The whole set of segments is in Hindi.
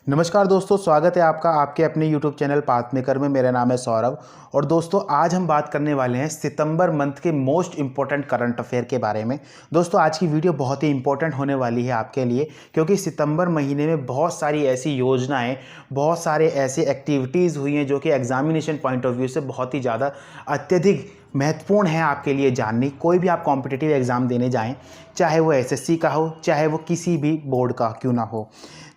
नमस्कार दोस्तों, स्वागत है आपका आपके अपने YouTube चैनल पाथ मेकर में। मेरा नाम है सौरभ और दोस्तों आज हम बात करने वाले हैं सितंबर मंथ के मोस्ट इंपॉर्टेंट करंट अफेयर के बारे में। दोस्तों आज की वीडियो बहुत ही इंपॉर्टेंट होने वाली है आपके लिए, क्योंकि सितंबर महीने में बहुत सारी ऐसी योजनाएं, बहुत सारे ऐसे एक्टिविटीज़ हुई हैं जो कि एग्जामिनेशन पॉइंट ऑफ व्यू से बहुत ही ज़्यादा अत्यधिक महत्वपूर्ण है आपके लिए जाननी। कोई भी आप कॉम्पिटिटिव एग्ज़ाम देने जाएं, चाहे वो एसएससी का हो, चाहे वो किसी भी बोर्ड का क्यों ना हो,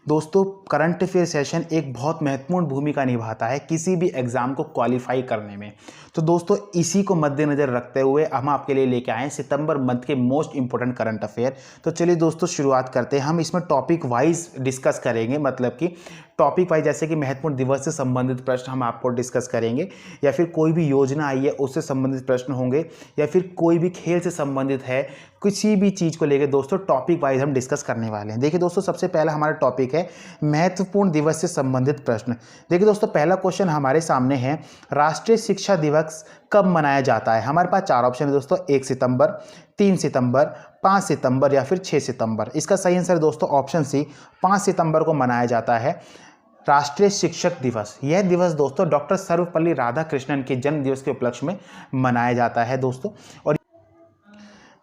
दोस्तों करंट अफेयर सेशन एक बहुत महत्वपूर्ण भूमिका निभाता है किसी भी एग्ज़ाम को क्वालिफाई करने में। तो दोस्तों इसी को मद्देनज़र रखते हुए हम आपके लिए लेके आए हैं सितंबर मंथ के मोस्ट इंपॉर्टेंट करंट अफेयर। तो चलिए दोस्तों शुरुआत करते हैं। हम इसमें टॉपिक वाइज डिस्कस करेंगे, मतलब कि टॉपिक वाइज, जैसे कि महत्वपूर्ण दिवस से संबंधित प्रश्न हम आपको डिस्कस करेंगे, या फिर कोई भी योजना आई है उससे संबंधित प्रश्न होंगे, या फिर कोई भी खेल से संबंधित है, किसी भी चीज़ को लेकर दोस्तों टॉपिक वाइज हम डिस्कस करने वाले हैं। देखिए दोस्तों, सबसे पहला हमारा टॉपिक है महत्वपूर्ण दिवस से संबंधित प्रश्न। देखिए दोस्तों, पहला क्वेश्चन हमारे सामने है, राष्ट्रीय शिक्षा दिवस कब मनाया जाता है। हमारे पास चार ऑप्शन है दोस्तों, 1 सितंबर, 3 सितंबर, 5 सितंबर या फिर 6 सितंबर। इसका सही आंसर है दोस्तों ऑप्शन सी, 5 सितंबर को मनाया जाता है राष्ट्रीय शिक्षक दिवस। यह दिवस दोस्तों डॉक्टर सर्वपल्ली राधाकृष्णन के जन्म दिवस के उपलक्ष्य में मनाया जाता है दोस्तों। और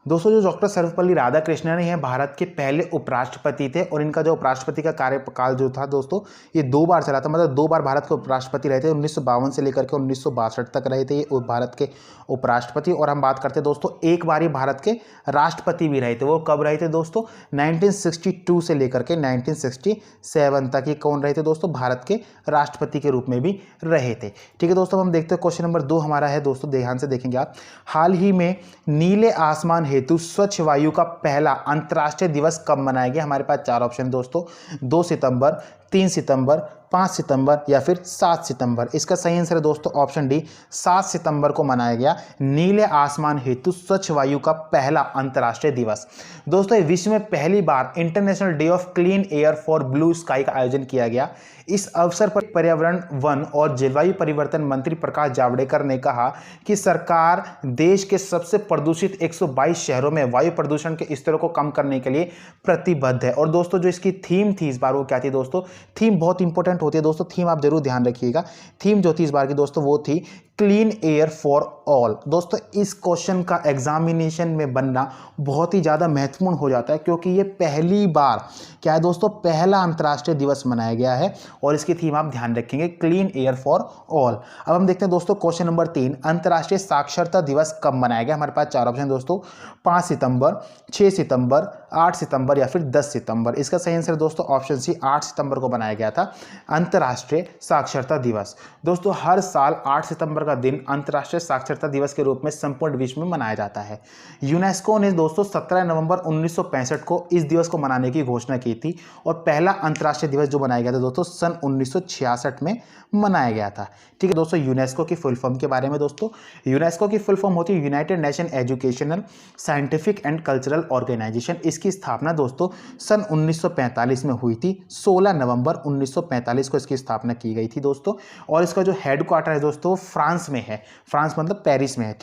दोस्तों जो डॉक्टर सर्वपल्ली राधाकृष्णन हैं भारत के पहले उपराष्ट्रपति थे, और इनका जो उपराष्ट्रपति का कार्यकाल जो था दोस्तों, ये 2 बार चला था। मतलब 2 बार भारत के उपराष्ट्रपति रहे थे। 1952 से लेकर के 1962 तक रहे थे ये भारत के उपराष्ट्रपति। और हम बात करते हैं दोस्तों, एक बार ही भारत के राष्ट्रपति भी रहे थे। वो कब रहे थे दोस्तों? 1962 से लेकर के 1967 तक ये कौन रहे थे दोस्तों? भारत के राष्ट्रपति के रूप में भी रहे थे। ठीक है दोस्तों, हम देखते हैं क्वेश्चन नंबर 2 हमारा है दोस्तों, ध्यान से देखेंगे आप। हाल ही में नीले आसमान हेतु स्वच्छ वायु का पहला अंतर्राष्ट्रीय दिवस कब मनाया गया? हमारे पास चार ऑप्शन दोस्तों, 2 सितंबर, 3 सितंबर, 5 सितंबर या फिर 7 सितंबर। इसका सही आंसर है दोस्तों ऑप्शन डी, 7 सितंबर को मनाया गया नीले आसमान हेतु स्वच्छ वायु का पहला अंतर्राष्ट्रीय दिवस। दोस्तों विश्व में पहली बार international day of clean air for blue sky का आयोजन किया गया। इस अवसर पर पर्यावरण, वन और जलवायु परिवर्तन मंत्री प्रकाश जावड़ेकर ने कहा कि सरकार देश के सबसे प्रदूषित 122 शहरों में वायु प्रदूषण के स्तरों को कम करने के लिए प्रतिबद्ध है। और दोस्तों जो इसकी थीम थी इस बार, वो क्या थी दोस्तों? थीम बहुत इंपॉर्टेंट होती है दोस्तों, थीम आप जरूर ध्यान रखिएगा। थीम जो थी इस बार की दोस्तों, वो थी क्लीन एयर फॉर ऑल। दोस्तों इस क्वेश्चन का एग्जामिनेशन में बनना बहुत ही ज़्यादा महत्वपूर्ण हो जाता है, क्योंकि ये पहली बार क्या है दोस्तों, पहला अंतर्राष्ट्रीय दिवस मनाया गया है। और इसकी थीम आप ध्यान रखेंगे, क्लीन एयर फॉर ऑल। अब हम देखते हैं दोस्तों क्वेश्चन नंबर 3, अंतर्राष्ट्रीय साक्षरता दिवस कब मनाया गया? हमारे पास चार ऑप्शन दोस्तों, 5 सितंबर, 6 सितंबर, 8 सितंबर या फिर 10 सितंबर। इसका सही आंसर दोस्तों ऑप्शन सी, 8 सितंबर को बनाया गया था अंतर्राष्ट्रीय साक्षरता दिवस। दोस्तों हर साल 8 सितंबर का दिन अंतर्राष्ट्रीय साक्षरता दिवस के रूप में संपूर्ण विश्व में मनाया जाता है। यूनेस्को ने दोस्तों 17 नवंबर 1965 को इस दिवस को मनाने की घोषणा की थी, और पहला अंतर्राष्ट्रीय दिवस जो मनाया गया था दोस्तों सन 1966 में मनाया गया था। ठीक है दोस्तों, यूनेस्को की फुल फॉर्म के बारे में दोस्तों, यूनेस्को की फुल फॉर्म होती है United Nation Educational, Scientific and Cultural Organization. इसकी स्थापना दोस्तों सन 1945 में हुई थी। 16 नवंबर 1945 को इसकी स्थापना की गई थी दोस्तों। और इसका जो हेडक्वार्टर है दोस्तों फ्रांस में है, फ्रांस मतलब पेरिस में है।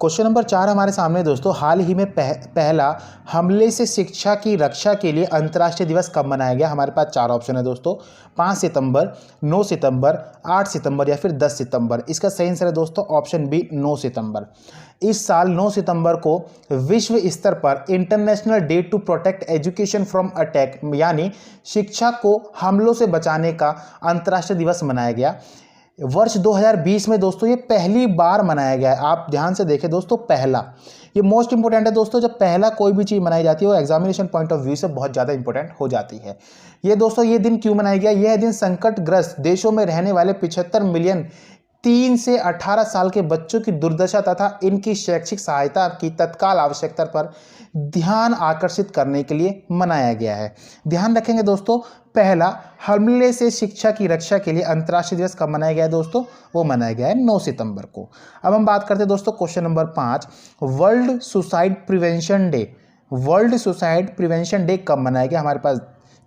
क्वेश्चन नंबर 4 हमारे सामने दोस्तों, हाल ही में पहला हमले से शिक्षा की रक्षा के लिए अंतर्राष्ट्रीय दिवस कब मनाया गया? हमारे पास चार ऑप्शन है दोस्तों, 5 सितंबर, 9 सितंबर, 8 सितंबर या फिर 10 सितंबर। इसका सही आंसर है दोस्तों ऑप्शन बी, 9 सितंबर। इस साल 9 सितंबर को विश्व स्तर पर International Day to Protect Education from Attack, यानी शिक्षा को हमलों से बचाने का अंतर्राष्ट्रीय दिवस मनाया गया। वर्ष 2020 में दोस्तों ये पहली बार मनाया गया है। आप ध्यान से देखें दोस्तों, पहला, ये मोस्ट इंपॉर्टेंट है दोस्तों। जब पहला कोई भी चीज़ मनाई जाती है वो एग्जामिनेशन पॉइंट ऑफ व्यू से बहुत ज़्यादा इंपॉर्टेंट हो जाती है। ये दोस्तों ये दिन क्यों मनाया गया? यह दिन संकटग्रस्त देशों में रहने वाले 75 मिलियन 3 से 18 साल के बच्चों की दुर्दशा तथा इनकी शैक्षिक सहायता की तत्काल आवश्यकता पर ध्यान आकर्षित करने के लिए मनाया गया है। ध्यान रखेंगे दोस्तों, पहला हमले से शिक्षा की रक्षा के लिए अंतर्राष्ट्रीय दिवस कब मनाया गया है दोस्तों? वो मनाया गया है 9 सितंबर को। अब हम बात करते हैं दोस्तों question number 5, world suicide prevention day. World suicide prevention day कब मनाया गया? हमारे पास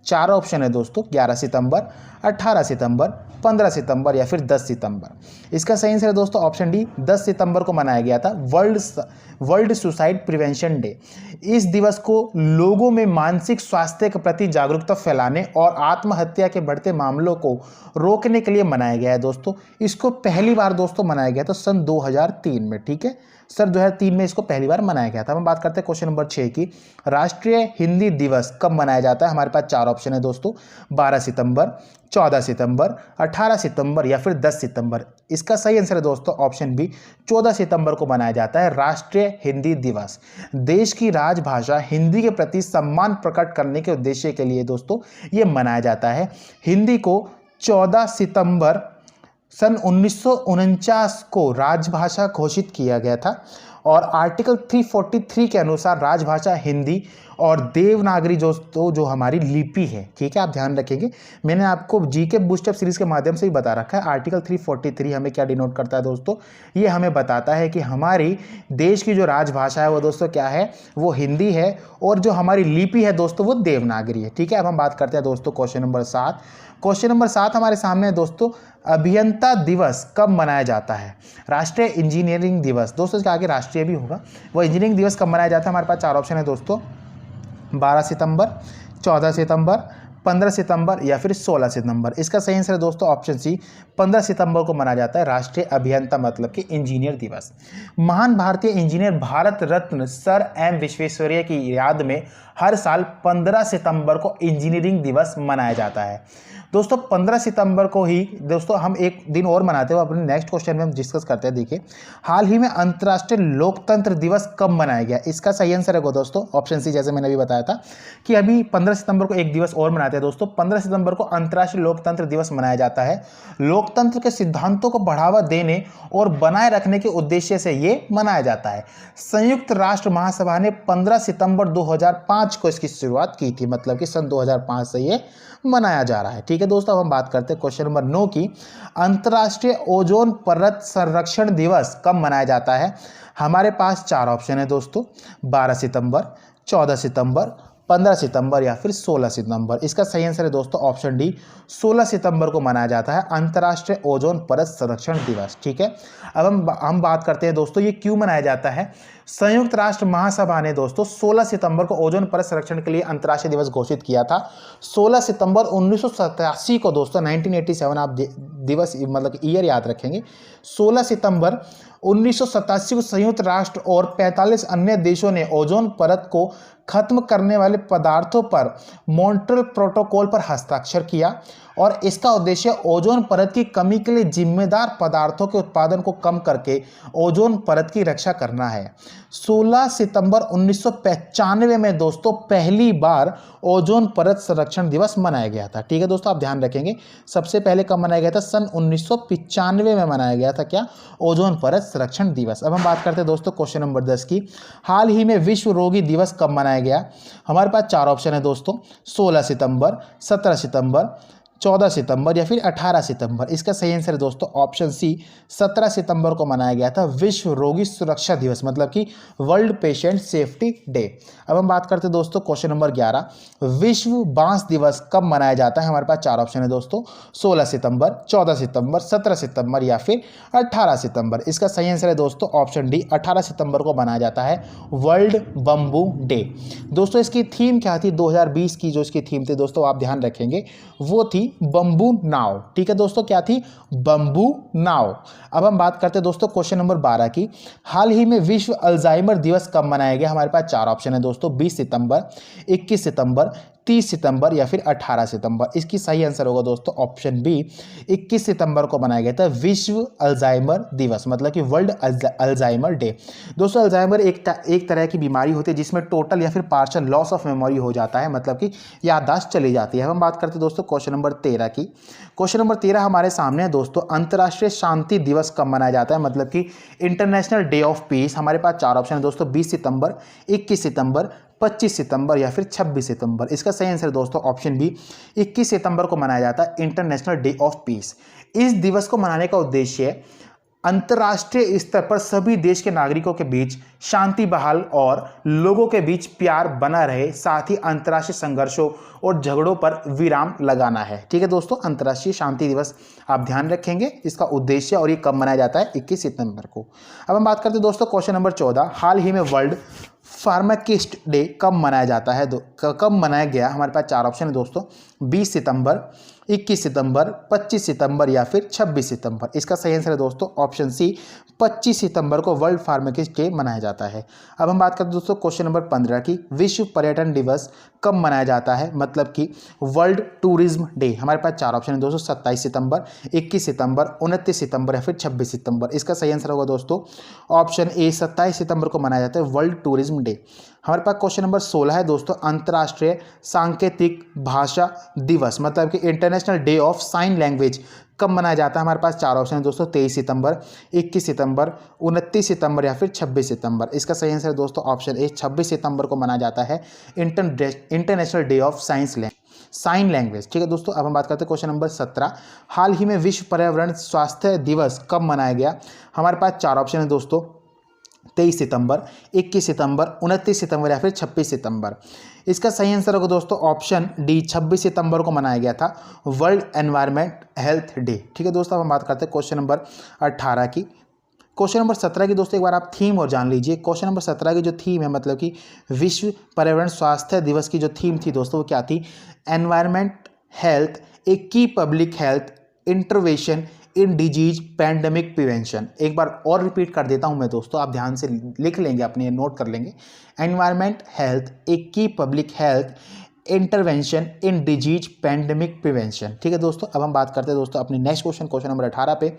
चार ऑप्शन है दोस्तों, 11 सितंबर, 18 सितंबर, 15 सितंबर या फिर 10 सितंबर। इसका सही आंसर है दोस्तों ऑप्शन डी, 10 सितंबर को मनाया गया था वर्ल्ड सुसाइड प्रिवेंशन डे। इस दिवस को लोगों में मानसिक स्वास्थ्य के प्रति जागरूकता फैलाने और आत्महत्या के बढ़ते मामलों को रोकने के लिए मनाया गया है दोस्तों। इसको पहली बार दोस्तों मनाया गया था सन 2003 में, ठीक है सर, 2003 में इसको पहली बार मनाया गया था। हम बात करते हैं क्वेश्चन नंबर 6 की, राष्ट्रीय हिंदी दिवस कब मनाया जाता है? हमारे पास चार ऑप्शन है दोस्तों, 12 सितंबर, 14 सितंबर, 18 सितंबर या फिर 10 सितंबर। इसका सही आंसर है दोस्तों ऑप्शन बी, 14 सितंबर को मनाया जाता है राष्ट्रीय हिंदी दिवस। देश की राजभाषा हिंदी के प्रति सम्मान प्रकट करने के उद्देश्य के लिए दोस्तों ये मनाया जाता है। हिंदी को 14 सितंबर सन 1949 को राजभाषा घोषित किया गया था और आर्टिकल 343 के अनुसार राजभाषा हिंदी और देवनागरी जो हमारी लिपि है, ठीक है आप ध्यान रखेंगे। मैंने आपको जीके बूस्टअप सीरीज के माध्यम से ही बता रखा है। आर्टिकल 343 हमें क्या डिनोट करता है दोस्तों, ये हमें बताता है कि हमारी देश की जो राजभाषा है वो दोस्तों क्या है, वो हिंदी है और जो हमारी लिपि है दोस्तों वो देवनागरी है, ठीक है। अब हम बात करते हैं दोस्तों क्वेश्चन नंबर 7। क्वेश्चन नंबर 7 हमारे सामने है दोस्तों, अभियंता दिवस कब मनाया जाता है? राष्ट्रीय इंजीनियरिंग दिवस दोस्तों, इसके आगे राष्ट्रीय भी होगा, वो इंजीनियरिंग दिवस कब मनाया जाता है? हमारे पास चार ऑप्शन है दोस्तों, 12 सितंबर, 14 सितंबर, 15 सितंबर या फिर 16 सितंबर। इसका सही आंसर है दोस्तों ऑप्शन सी, 15 सितंबर को मनाया जाता है राष्ट्रीय अभियंता मतलब कि इंजीनियर दिवस। महान भारतीय engineer Bharat Ratna sir M Visvesvaraya की याद में हर साल 15 सितंबर को इंजीनियरिंग दिवस मनाया जाता है दोस्तों। 15 सितंबर को ही दोस्तों हम एक दिन और मनाते हैं, अपने नेक्स्ट क्वेश्चन में हम डिस्कस करते हैं। देखिए, हाल ही में अंतर्राष्ट्रीय लोकतंत्र दिवस कब मनाया गया? इसका सही आंसर है दोस्तों ऑप्शन सी, जैसे मैंने अभी बताया था कि अभी 15 सितंबर को एक दिवस और मनाते हैं दोस्तों। 15 सितंबर को अंतर्राष्ट्रीय लोकतंत्र दिवस मनाया जाता है। लोकतंत्र के सिद्धांतों को बढ़ावा देने और बनाए रखने के उद्देश्य से ये मनाया जाता है। संयुक्त राष्ट्र महासभा ने 15 सितंबर 2005 को इसकी शुरुआत की थी, मतलब कि सन 2005 से ये मनाया जा रहा है, ठीक है दोस्तों। अब हम बात करते हैं क्वेश्चन नंबर 9 की, अंतर्राष्ट्रीय ओजोन परत संरक्षण दिवस कब मनाया जाता है? हमारे पास चार ऑप्शन है दोस्तों, 12 सितंबर, 14 सितंबर, 15 सितंबर या फिर 16 सितंबर। इसका सही आंसर है दोस्तों ऑप्शन डी, 16 सितंबर को मनाया जाता है अंतर्राष्ट्रीय ओजोन परत संरक्षण दिवस, ठीक है। अब हम बात करते हैं दोस्तों ये क्यों मनाया जाता है। संयुक्त राष्ट्र महासभा ने दोस्तों 16 सितंबर को ओजोन परत संरक्षण के लिए अंतर्राष्ट्रीय दिवस घोषित किया था। 16 सितंबर 1987 को दोस्तों 1987 आप दिवस मतलब ईयर याद रखेंगे। 16 सितंबर 1987 को संयुक्त राष्ट्र और 45 अन्य देशों ने ओजोन परत को खत्म करने वाले पदार्थों पर मॉन्ट्रियल प्रोटोकॉल पर हस्ताक्षर किया और इसका उद्देश्य ओजोन परत की कमी के लिए जिम्मेदार पदार्थों के उत्पादन को कम करके ओजोन परत की रक्षा करना है। 16 सितंबर 1995 में दोस्तों पहली बार ओजोन परत संरक्षण दिवस मनाया गया था, ठीक है दोस्तों आप ध्यान रखेंगे। सबसे पहले कब मनाया गया था? सन 1995 में मनाया गया था क्या? ओजोन परत संरक्षण दिवस। अब हम बात करते हैं दोस्तों क्वेश्चन नंबर 10 की, हाल ही में विश्व रोगी दिवस कब मनाया गया? हमारे पास चार ऑप्शन है दोस्तों, 16 सितंबर, 17 सितंबर, 14 सितंबर या फिर 18 सितंबर। इसका सही आंसर है दोस्तों ऑप्शन सी, 17 सितंबर को मनाया गया था विश्व रोगी सुरक्षा दिवस, मतलब कि वर्ल्ड पेशेंट सेफ्टी डे। अब हम बात करते हैं दोस्तों क्वेश्चन नंबर 11, विश्व बांस दिवस कब मनाया जाता है? हमारे पास चार ऑप्शन है दोस्तों, 16 सितंबर, 14 सितंबर, 17 सितंबर या फिर 18 सितंबर। इसका सही आंसर है दोस्तों ऑप्शन डी, 18 सितंबर को मनाया जाता है वर्ल्ड बम्बू डे। दोस्तों इसकी थीम क्या थी? 2020 की जो इसकी थीम थी दोस्तों आप ध्यान रखेंगे, वो थी बंबू नाव, ठीक है दोस्तों, क्या थी? बंबू नाव। अब हम बात करते हैं दोस्तों क्वेश्चन नंबर 12 की, हाल ही में विश्व अल्जाइमर दिवस कब मनाया गया? हमारे पास चार ऑप्शन है दोस्तों, 20 सितंबर, 21 सितंबर, 30 सितंबर या फिर 18 सितंबर। इसकी सही आंसर होगा दोस्तों ऑप्शन बी, 21 सितंबर को मनाया गया था विश्व अल्जाइमर दिवस, मतलब कि वर्ल्ड अल्जाइमर डे। दोस्तों अल्जाइमर एक तरह की बीमारी होती है जिसमें टोटल या फिर पार्शियल लॉस ऑफ मेमोरी हो जाता है, मतलब कि याददाश्त चली जाती है। हम बात करते हैं दोस्तों क्वेश्चन नंबर 13 की। क्वेश्चन नंबर 13 हमारे सामने है दोस्तों, अंतर्राष्ट्रीय शांति दिवस कब मनाया जाता है? मतलब कि इंटरनेशनल डे ऑफ पीस। हमारे पास चार ऑप्शन है दोस्तों, 20 सितंबर, 21 सितंबर, 25 सितंबर या फिर 26 सितंबर। इसका सही आंसर दोस्तों ऑप्शन बी, 21 सितंबर को मनाया जाता है इंटरनेशनल डे ऑफ पीस। इस दिवस को मनाने का उद्देश्य अंतर्राष्ट्रीय स्तर पर सभी देश के नागरिकों के बीच शांति बहाल और लोगों के बीच प्यार बना रहे, साथ ही अंतर्राष्ट्रीय संघर्षों और झगड़ों पर विराम लगाना है। ठीक है दोस्तों, अंतर्राष्ट्रीय शांति दिवस आप ध्यान रखेंगे इसका उद्देश्य, और ये कब मनाया जाता है? 21 सितंबर को। अब हम बात करते हैं दोस्तों क्वेश्चन नंबर 14, हाल ही में वर्ल्ड फार्माकिस्ट डे कब मनाया जाता है? कब मनाया गया? हमारे पास 4 ऑप्शन है दोस्तों, 20 सितंबर, 21 सितंबर, 25 सितंबर या फिर 26 सितंबर। इसका सही आंसर है दोस्तों ऑप्शन सी, 25 सितंबर को वर्ल्ड फार्माकिस्ट डे मनाया जाता है। अब हम बात करते हैं दोस्तों क्वेश्चन नंबर 15 की, विश्व पर्यटन दिवस कब मनाया जाता है? मतलब कि वर्ल्ड टूरिज्म डे। हमारे पास 4 ऑप्शन है दोस्तों, 27 सितंबर, 21 सितंबर, 29 सितंबर या फिर 26 सितंबर। इसका सही आंसर होगा दोस्तों ऑप्शन ए, 27 सितंबर को मनाया जाता है वर्ल्ड टूरिज्म डे। हमारे पास क्वेश्चन नंबर 16 है दोस्तों, अंतर्राष्ट्रीय सांकेतिक भाषा दिवस मतलब कि international day of sine language कब मनाया जाता है? हमारे पास 4 ऑप्शन है दोस्तों, 23 सितंबर, 21 सितंबर, 29 सितंबर या फिर 26 सितंबर। इसका सही आंसर है दोस्तों ऑप्शन ए, 26 सितंबर को मनाया जाता है international day of sine language. ठीक है दोस्तों, अब हम बात करते हैं क्वेश्चन नंबर 17, हाल ही में विश्व पर्यावरण स्वास्थ्य दिवस कब मनाया गया? हमारे पास 4 ऑप्शन है दोस्तों, 23 सितंबर, 21 सितंबर, 29 सितंबर या फिर 26 सितंबर। इसका सही आंसर होगा दोस्तों ऑप्शन डी, 26 सितंबर को मनाया गया था वर्ल्ड एनवायरनमेंट हेल्थ डे। ठीक है दोस्तों, अब हम बात करते हैं क्वेश्चन नंबर 18 की। क्वेश्चन नंबर 17 की दोस्तों एक बार आप थीम और जान लीजिए। क्वेश्चन नंबर 17 की जो थीम है मतलब कि विश्व पर्यावरण स्वास्थ्य दिवस की जो थीम थी दोस्तों वो क्या थी? एनवायरनमेंट हेल्थ, ए की public health intervention in disease pandemic prevention. एक बार और रिपीट कर देता हूं मैं दोस्तों, आप ध्यान से लिख लेंगे, अपने नोट कर लेंगे। एनवायरनमेंट हेल्थ, ए की public health intervention in disease pandemic prevention. ठीक है दोस्तों, अब हम बात करते हैं दोस्तों अपने नेक्स्ट क्वेश्चन नंबर 18 पे,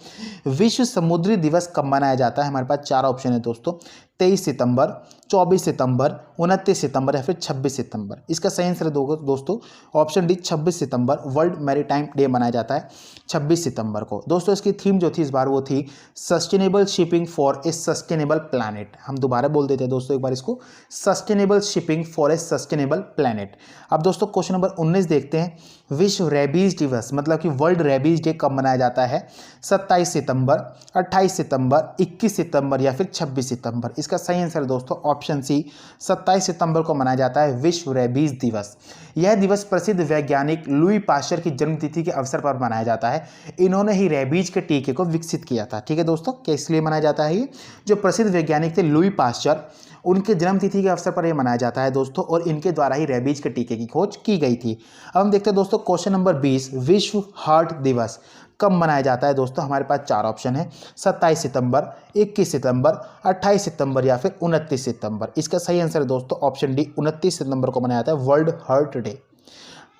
विश्व समुद्री दिवस कब मनाया जाता है? हमारे पास 4 ऑप्शन है दोस्तों, 23 सितंबर, 24 सितंबर, 29 सितंबर या फिर 26 सितंबर। इसका सही आंसर है दोस्तों ऑप्शन डी, 26 सितंबर वर्ल्ड मैरीटाइम डे मनाया जाता है 26 सितंबर को। दोस्तों इसकी थीम जो थी इस बार वो थी sustainable shipping for a sustainable planet. हम दोबारा बोल देते हैं दोस्तों एक बार इसको, sustainable shipping for a sustainable planet. अब दोस्तों क्वेश्चन नंबर 19 देखते हैं, विश्व रेबीज दिवस मतलब कि वर्ल्ड रेबीज डे कब मनाया जाता है? 27 सितंबर, 28 सितंबर, 21 सितंबर या फिर 26 सितंबर। इसका सही आंसर है दोस्तों ऑप्शन सी, 27 सितंबर को मनाया जाता है विश्व रेबीज दिवस। यह दिवस प्रसिद्ध वैज्ञानिक लुई पाश्चर की जन्मतिथि के अवसर पर मनाया जाता है। इन्होंने ही रेबीज के टीके को विकसित किया था। ठीक है दोस्तों, किस लिए मनाया जाता है? ये जो प्रसिद्ध वैज्ञानिक थे लुई पाश्चर, उनके जन्मतिथि के अवसर पर यह मनाया जाता है दोस्तों, और इनके द्वारा ही रेबीज के टीके की खोज की गई थी। अब हम देखते हैं दोस्तों क्वेश्चन नंबर 20, विश्व हार्ट दिवस कब मनाया जाता है? दोस्तों हमारे पास 4 ऑप्शन है, 27 सितंबर, 21 सितंबर, 28 सितंबर या फिर 29 सितंबर। इसका सही आंसर है दोस्तों ऑप्शन डी, 29 सितंबर को मनाया जाता है world heart day.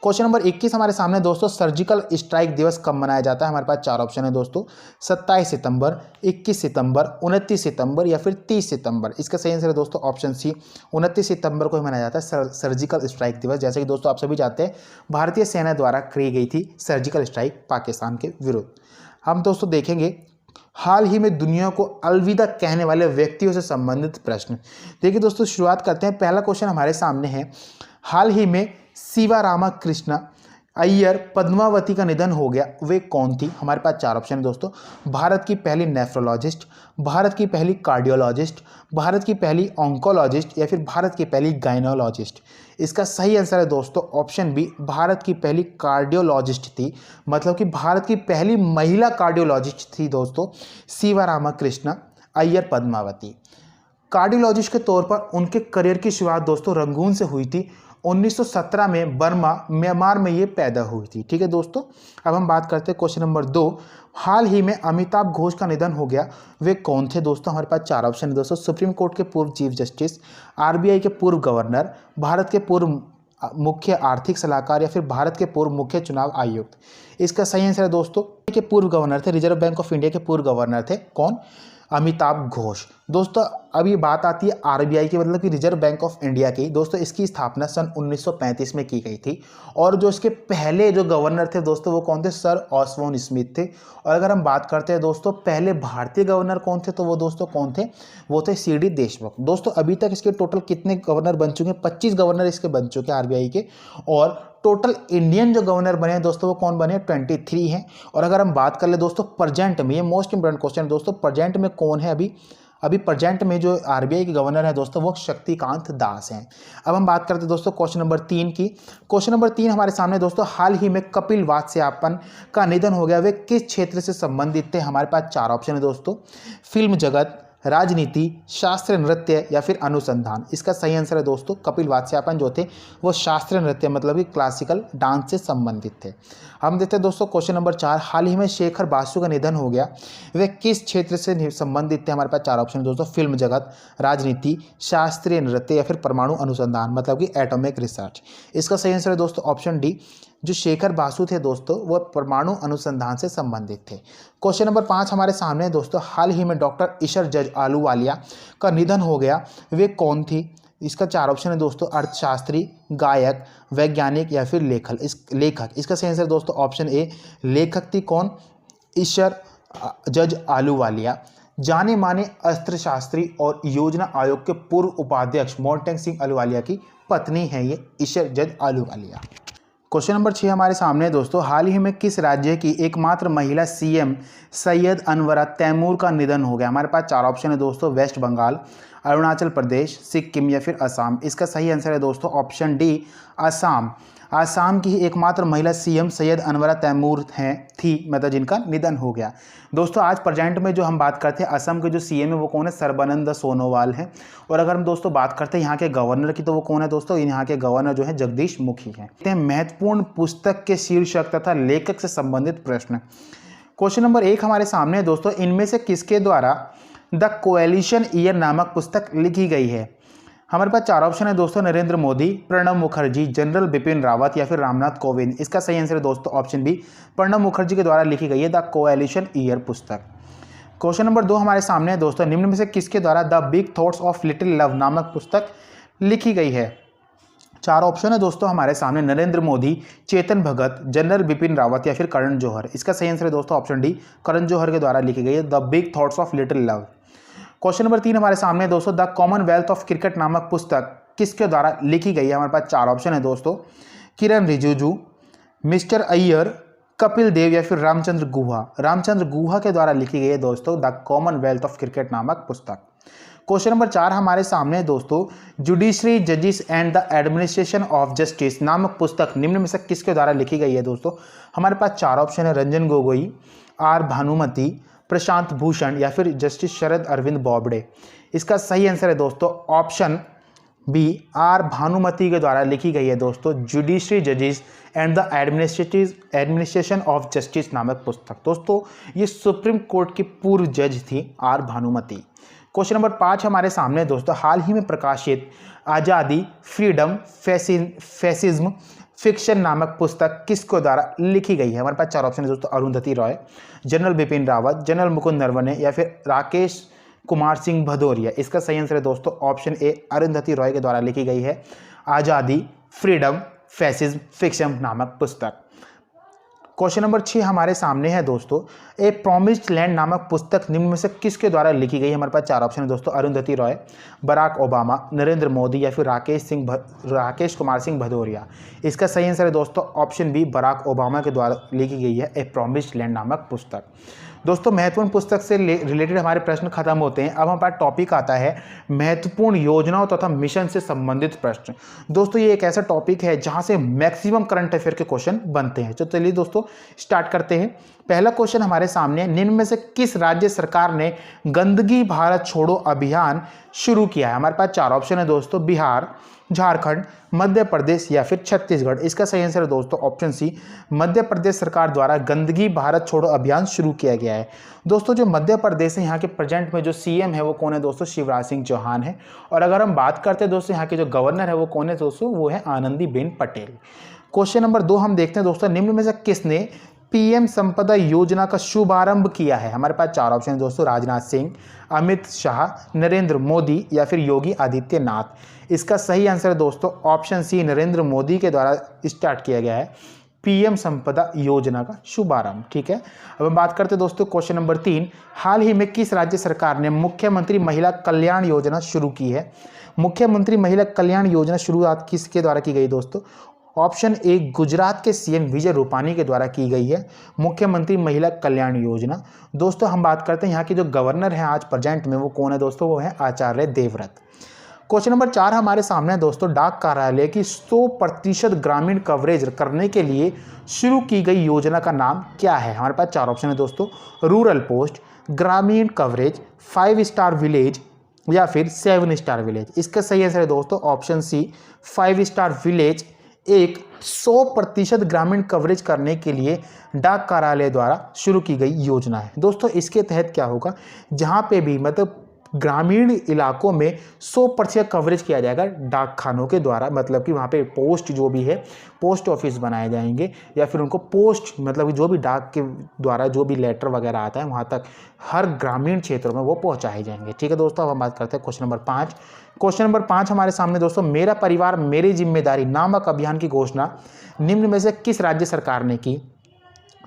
Question number 21 हमारे सामने दोस्तों, सर्जिकल स्ट्राइक दिवस कब मनाया जाता है? हमारे पास 4 ऑप्शन है दोस्तों, 27 सितंबर, 21 सितंबर, 29 सितंबर या फिर 30 सितंबर। इसका सही आंसर है दोस्तों ऑप्शन सी, 29 सितंबर को ही मनाया जाता है सर्जिकल स्ट्राइक दिवस। जैसे कि दोस्तों आप सभी जानते हैं भारतीय सेना द्वारा की गई थी सर्जिकल स्ट्राइक पाकिस्तान के विरुद्ध। हम दोस्तों देखेंगे हाल ही में दुनिया को अलविदा कहने वाले व्यक्तियों से संबंधित प्रश्न। देखिए दोस्तों शुरुआत करते हैं, पहला क्वेश्चन हमारे सामने है, हाल ही में शिवा रामाकृष्ण अय्यर पद्मावती का निधन हो गया, वे कौन थी? हमारे पास 4 ऑप्शन है दोस्तों, भारत की पहली नेफ्रोलॉजिस्ट, भारत की पहली कार्डियोलॉजिस्ट, भारत की पहली ऑन्कोलॉजिस्ट या फिर भारत की पहली गायनोलॉजिस्ट। इसका सही आंसर है दोस्तों ऑप्शन बी, भारत की पहली कार्डियोलॉजिस्ट थी, मतलब कि भारत की पहली महिला कार्डियोलॉजिस्ट थी दोस्तों शिवा रामाकृष्ण अय्यर पद्मावती। कार्डियोलॉजिस्ट के तौर पर उनके करियर की शुरुआत दोस्तों रंगून से हुई थी। 1917 में बर्मा म्यांमार में ये पैदा हुई थी। ठीक है दोस्तों, अब हम बात करते हैं क्वेश्चन नंबर 2, हाल ही में अमिताभ घोष का निधन हो गया, वे कौन थे? दोस्तों हमारे पास 4 ऑप्शन है दोस्तों, सुप्रीम कोर्ट के पूर्व चीफ जस्टिस, आरबीआई के पूर्व गवर्नर, भारत के पूर्व मुख्य आर्थिक सलाहकार या फिर भारत के पूर्व मुख्य चुनाव आयुक्त। इसका सही आंसर है दोस्तों के पूर्व गवर्नर थे, रिजर्व बैंक ऑफ इंडिया के पूर्व गवर्नर थे, कौन? अमिताभ घोष। दोस्तों अब ये बात आती है आरबीआई की, मतलब कि रिजर्व बैंक ऑफ इंडिया की। दोस्तों इसकी स्थापना सन 1935 में की गई थी, और जो इसके पहले जो गवर्नर थे दोस्तों वो कौन थे? सर ऑस्बोर्न स्मिथ थे। और अगर हम बात करते हैं दोस्तों पहले भारतीय गवर्नर कौन थे, तो वो दोस्तों कौन थे? वो थे सीडी देशमुख। दोस्तों अभी तक इसके टोटल कितने गवर्नर बन चुके हैं? 25 गवर्नर इसके बन चुके हैं आरबीआई के, और टोटल इंडियन जो गवर्नर बने हैं दोस्तों वो कौन बने, 23 हैं। और अगर हम बात कर ले दोस्तों प्रेजेंट में, ये मोस्ट इंपोर्टेंट क्वेश्चन है दोस्तों, प्रेजेंट में कौन है अभी प्रेजेंट में जो आरबीआई के गवर्नर है दोस्तों वो शक्तिकांत दास हैं। अब हम बात करते हैं दोस्तों क्वेश्चन नंबर 3 की। क्वेश्चन नंबर 3 हमारे सामने दोस्तों, हाल ही में कपिल वात्स्यापन का निधन हो गया, वे किस क्षेत्र से संबंधित थे। हमारे पास 4 ऑप्शन है दोस्तों, फिल्म जगत, राजनीति, शास्त्रीय नृत्य या फिर अनुसंधान। इसका सही आंसर है दोस्तों, कपिल वात्स्यापन जो थे वो शास्त्रीय नृत्य मतलब कि क्लासिकल डांस से संबंधित थे। हम देखते हैं दोस्तों क्वेश्चन नंबर 4, हाल ही में शेखर बासु का निधन हो गया, वे किस क्षेत्र से संबंधित थे। हमारे पास 4 ऑप्शन दोस्तों, फिल्म जगत, राजनीति, शास्त्रीय नृत्य या फिर परमाणु अनुसंधान मतलब कि एटॉमिक रिसर्च। इसका सही आंसर है दोस्तों ऑप्शन डी, जो शेखर बासु थे दोस्तों वो परमाणु अनुसंधान से संबंधित थे। क्वेश्चन नंबर 5 हमारे सामने है दोस्तों, हाल ही में डॉक्टर ईशर जज आलूवालिया का निधन हो गया, वे कौन थी। इसका 4 ऑप्शन है दोस्तों, अर्थशास्त्री, गायक, वैज्ञानिक या फिर लेखक। इसका सही आंसर दोस्तों ऑप्शन ए, लेखक थी कौन, ईशर जज आलूवालिया। जाने माने अर्थशास्त्री और योजना आयोग के पूर्व उपाध्यक्ष मोंटेक सिंह आलूवालिया की पत्नी है ये ईशर जज आलूवालिया। क्वेश्चन नंबर 6 हमारे सामने है दोस्तों, हाल ही में किस राज्य की एकमात्र महिला सीएम सैयद अनवरा तैमूर का निधन हो गया। हमारे पास 4 ऑप्शन है दोस्तों, वेस्ट बंगाल, अरुणाचल प्रदेश, सिक्किम या फिर असम। इसका सही आंसर है दोस्तों ऑप्शन डी, असम। आसाम की ही एकमात्र महिला सीएम सैयद अनवरा तैमूर थी मतलब जिनका निधन हो गया। दोस्तों आज प्रेजेंट में जो हम बात करते हैं असम के जो सीएम है वो कौन है, सर्बानंद सोनोवाल हैं। और अगर हम दोस्तों बात करते हैं यहाँ के गवर्नर की तो वो कौन है दोस्तों, यहाँ के गवर्नर जो है जगदीश मुखी हैं। महत्वपूर्ण पुस्तक के शीर्षक तथा लेखक से संबंधित प्रश्न। क्वेश्चन नंबर 1 हमारे सामने है दोस्तों, इनमें से किसके द्वारा द कोएलिशन ईयर नामक पुस्तक लिखी गई है। हमारे पास 4 ऑप्शन है दोस्तों, नरेंद्र मोदी, प्रणब मुखर्जी, जनरल बिपिन रावत या फिर रामनाथ कोविंद। इसका सही आंसर है दोस्तों ऑप्शन बी, प्रणब मुखर्जी के द्वारा लिखी गई है द कोएलिशन ईयर पुस्तक। क्वेश्चन नंबर 2 हमारे सामने है दोस्तों, निम्न में से किसके द्वारा the big thoughts of little love नामक पुस्तक लिखी गई है। 4 ऑप्शन है दोस्तों हमारे सामने, नरेंद्र मोदी, चेतन भगत, जनरल बिपिन रावत या फिर करण जौहर। इसका सही आंसर है दोस्तों ऑप्शन डी, करण जौहर के द्वारा लिखी गई है the big thoughts of little love. Question number 3 हमारे सामने दोस्तों, द कॉमनवेल्थ ऑफ क्रिकेट नामक पुस्तक किसके द्वारा लिखी गई है। हमारे पास 4 ऑप्शन है दोस्तों, किरण रिजिजू, मिस्टर अय्यर, कपिल देव या फिर रामचंद्र गुहा। रामचंद्र गुहा के द्वारा लिखी गई है दोस्तों द कॉमनवेल्थ ऑफ क्रिकेट नामक पुस्तक। क्वेश्चन नंबर 4 हमारे सामने दोस्तों, जुडिशरी जजिस and the administration of justice नामक पुस्तक निम्न में से किसके द्वारा लिखी गई है दोस्तों। हमारे पास 4 ऑप्शन है, रंजन गोगोई, आर भानुमति, प्रशांत भूषण या फिर जस्टिस शरद अरविंद बोबडे। इसका सही आंसर है दोस्तों ऑप्शन बी, आर भानुमति के द्वारा लिखी गई है दोस्तों जुडिशरी जजिस and the administration of justice नामक पुस्तक। दोस्तों ये सुप्रीम कोर्ट की पूर्व जज थी आर भानुमति। क्वेश्चन नंबर 5 हमारे सामने दोस्तों, हाल ही में प्रकाशित आज़ादी, फ्रीडम, फैसिज्म, फिक्शन नामक पुस्तक किसके द्वारा लिखी गई है। हमारे पास 4 ऑप्शन है दोस्तों, अरुंधति रॉय, जनरल बिपिन रावत, जनरल मुकुंद नरवणे या फिर राकेश कुमार सिंह भदौरिया। इसका सही आंसर है दोस्तों ऑप्शन ए, अरुंधति रॉय के द्वारा लिखी गई है आज़ादी, फ्रीडम, फैसिज्म, फिक्शन नामक पुस्तक। क्वेश्चन नंबर 6 हमारे सामने है दोस्तों, ए प्रॉमिस्ड लैंड नामक पुस्तक निम्न में से किसके द्वारा लिखी गई है। हमारे पास 4 ऑप्शन है दोस्तों, अरुंधति रॉय, बराक ओबामा, नरेंद्र मोदी या फिर राकेश कुमार सिंह भदौरिया। इसका सही आंसर है दोस्तों ऑप्शन बी, बराक ओबामा के द्वारा लिखी गई है ए प्रॉमिस्ड लैंड नामक पुस्तक। दोस्तों महत्वपूर्ण पुस्तक से रिलेटेड हमारे प्रश्न खत्म होते हैं। अब हमारे पास टॉपिक आता है महत्वपूर्ण योजनाओं तथा मिशन से संबंधित प्रश्न। दोस्तों ये एक ऐसा टॉपिक है जहां से मैक्सिमम करंट अफेयर के क्वेश्चन बनते हैं। तो चलिए दोस्तों स्टार्ट करते हैं। पहला क्वेश्चन हमारे सामने, निम्न में से किस राज्य सरकार ने गंदगी भारत छोड़ो अभियान शुरू किया है। हमारे पास 4 ऑप्शन है दोस्तों, बिहार, झारखंड, मध्य प्रदेश या फिर छत्तीसगढ़। इसका सही आंसर है दोस्तों ऑप्शन सी, मध्य प्रदेश सरकार द्वारा गंदगी भारत छोड़ो अभियान शुरू किया गया है। दोस्तों जो मध्य प्रदेश है यहाँ के प्रेजेंट में जो सीएम है वो कौन है दोस्तों, शिवराज सिंह चौहान है। और अगर हम बात करते हैं दोस्तों यहाँ के जो गवर्नर है वो कौन है दोस्तों, वो है आनंदीबेन पटेल। क्वेश्चन नंबर 2 हम देखते हैं दोस्तों, निम्न में से किसने पीएम संपदा योजना का शुभारंभ किया है। हमारे पास 4 ऑप्शन है दोस्तों, राजनाथ सिंह, अमित शाह, नरेंद्र मोदी या फिर योगी आदित्यनाथ। इसका सही आंसर है दोस्तों ऑप्शन सी, नरेंद्र मोदी के द्वारा स्टार्ट किया गया है पीएम संपदा योजना का शुभारंभ। ठीक है, अब हम बात करते हैं दोस्तों क्वेश्चन नंबर 3, हाल ही में किस राज्य सरकार ने मुख्यमंत्री महिला कल्याण योजना शुरू की है। मुख्यमंत्री महिला कल्याण योजना शुरुआत किसके द्वारा की गई दोस्तों, ऑप्शन ए गुजरात के सीएम विजय रूपानी के द्वारा की गई है मुख्यमंत्री महिला कल्याण योजना। दोस्तों हम बात करते हैं यहाँ के जो गवर्नर हैं आज प्रेजेंट में, वो कौन है दोस्तों, वो है आचार्य देवव्रत। क्वेश्चन नंबर 4 हमारे सामने है दोस्तों, डाक कार्यालय की 100% ग्रामीण कवरेज करने के लिए शुरू की गई योजना का नाम क्या है। हमारे पास 4 ऑप्शन है दोस्तों, रूरल पोस्ट, ग्रामीण कवरेज, 5 स्टार विलेज या फिर 7 स्टार विलेज। इसका सही आंसर है दोस्तों ऑप्शन सी 5 स्टार विलेज एक 100% ग्रामीण कवरेज करने के लिए डाक कार्यालय द्वारा शुरू की गई योजना है। दोस्तों इसके तहत क्या होगा, जहाँ पे भी मतलब ग्रामीण इलाकों में 100% कवरेज किया जाएगा डाक खानों के द्वारा, मतलब कि वहाँ पे पोस्ट जो भी है पोस्ट ऑफिस बनाए जाएंगे या फिर उनको पोस्ट मतलब कि जो भी डाक के द्वारा जो भी लेटर वगैरह आता है वहाँ तक हर ग्रामीण क्षेत्रों में वो पहुँचाए जाएंगे। ठीक है दोस्तों, अब हम बात करते हैं क्वेश्चन नंबर 5। क्वेश्चन नंबर 5 हमारे सामने दोस्तों, मेरा परिवार मेरी जिम्मेदारी नामक अभियान की घोषणा निम्न में से किस राज्य सरकार ने की।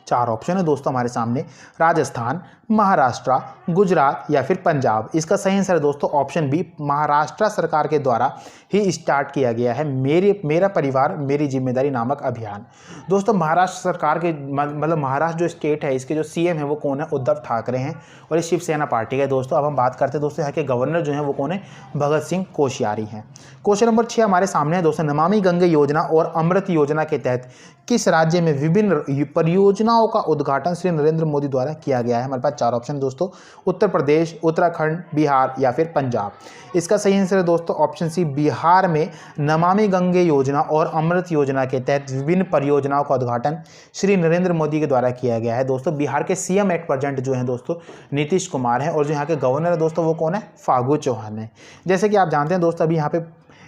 4 ऑप्शन है दोस्तों हमारे सामने, राजस्थान, महाराष्ट्र, गुजरात या फिर पंजाब। इसका सही आंसर है दोस्तों ऑप्शन बी, महाराष्ट्र सरकार के द्वारा ही स्टार्ट किया गया है मेरा परिवार मेरी जिम्मेदारी नामक अभियान। दोस्तों महाराष्ट्र सरकार के मतलब महाराष्ट्र जो स्टेट है इसके जो सीएम है वो कौन है, उद्धव ठाकरे हैं और ये शिवसेना पार्टी का है दोस्तों। अब हम बात करते हैं दोस्तों यहाँ के गवर्नर जो हैं वो कौन है, भगत सिंह कोश्यारी हैं। क्वेश्चन नंबर 6 हमारे सामने है दोस्तों, नमामि गंगे योजना और अमृत योजना के तहत किस राज्य में विभिन्न परियोजनाओं का उद्घाटन श्री नरेंद्र मोदी द्वारा किया गया है। हमारे पास 4 ऑप्शन दोस्तों, उत्तर प्रदेश, उत्तराखंड, बिहार या फिर पंजाब। इसका सही आंसर है दोस्तों ऑप्शन सी, बिहार में नमामि गंगे योजना और अमृत योजना के तहत विभिन्न परियोजनाओं का उद्घाटन श्री नरेंद्र मोदी के द्वारा किया गया है। दोस्तों बिहार के सीएम एट प्रेजेंट जो हैं दोस्तों नीतीश कुमार हैं और जो यहाँ के गवर्नर है दोस्तों वो कौन है, फागू चौहान है। जैसे कि आप जानते हैं दोस्तों अभी यहाँ पे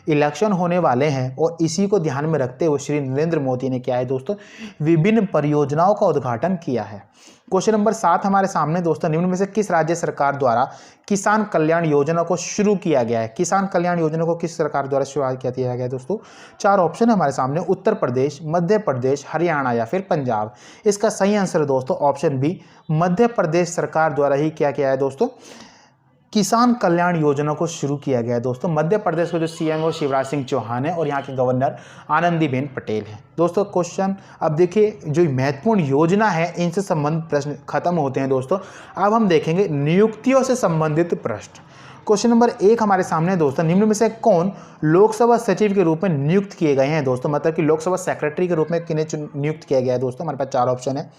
इलेक्शन होने वाले हैं और इसी को ध्यान में रखते हुए श्री नरेंद्र मोदी ने क्या है दोस्तों, विभिन्न परियोजनाओं का उद्घाटन किया है। क्वेश्चन नंबर 7 हमारे सामने दोस्तों, निम्न में से किस राज्य सरकार द्वारा किसान कल्याण योजना को शुरू किया गया है। किसान कल्याण योजना को किस सरकार द्वारा शुरुआत किया गया है दोस्तों। 4 ऑप्शन है हमारे सामने, उत्तर प्रदेश, मध्य प्रदेश, हरियाणा या फिर पंजाब। इसका सही आंसर है दोस्तों ऑप्शन बी, मध्य प्रदेश सरकार द्वारा ही क्या किया है दोस्तों, किसान कल्याण योजना को शुरू किया गया है। दोस्तों मध्य प्रदेश के जो सीएम है वो शिवराज सिंह चौहान है और यहाँ के गवर्नर आनंदीबेन पटेल हैं। दोस्तों क्वेश्चन अब देखिए, जो महत्वपूर्ण योजना है इनसे संबंधित प्रश्न खत्म होते हैं दोस्तों। अब हम देखेंगे नियुक्तियों से संबंधित प्रश्न। क्वेश्चन नंबर 1 हमारे सामने दोस्तों, निम्न में से कौन लोकसभा सचिव के रूप में नियुक्त किए गए हैं दोस्तों, मतलब कि लोकसभा सेक्रेटरी के रूप में किन्हें नियुक्त किया गया है दोस्तों। हमारे पास 4 ऑप्शन है,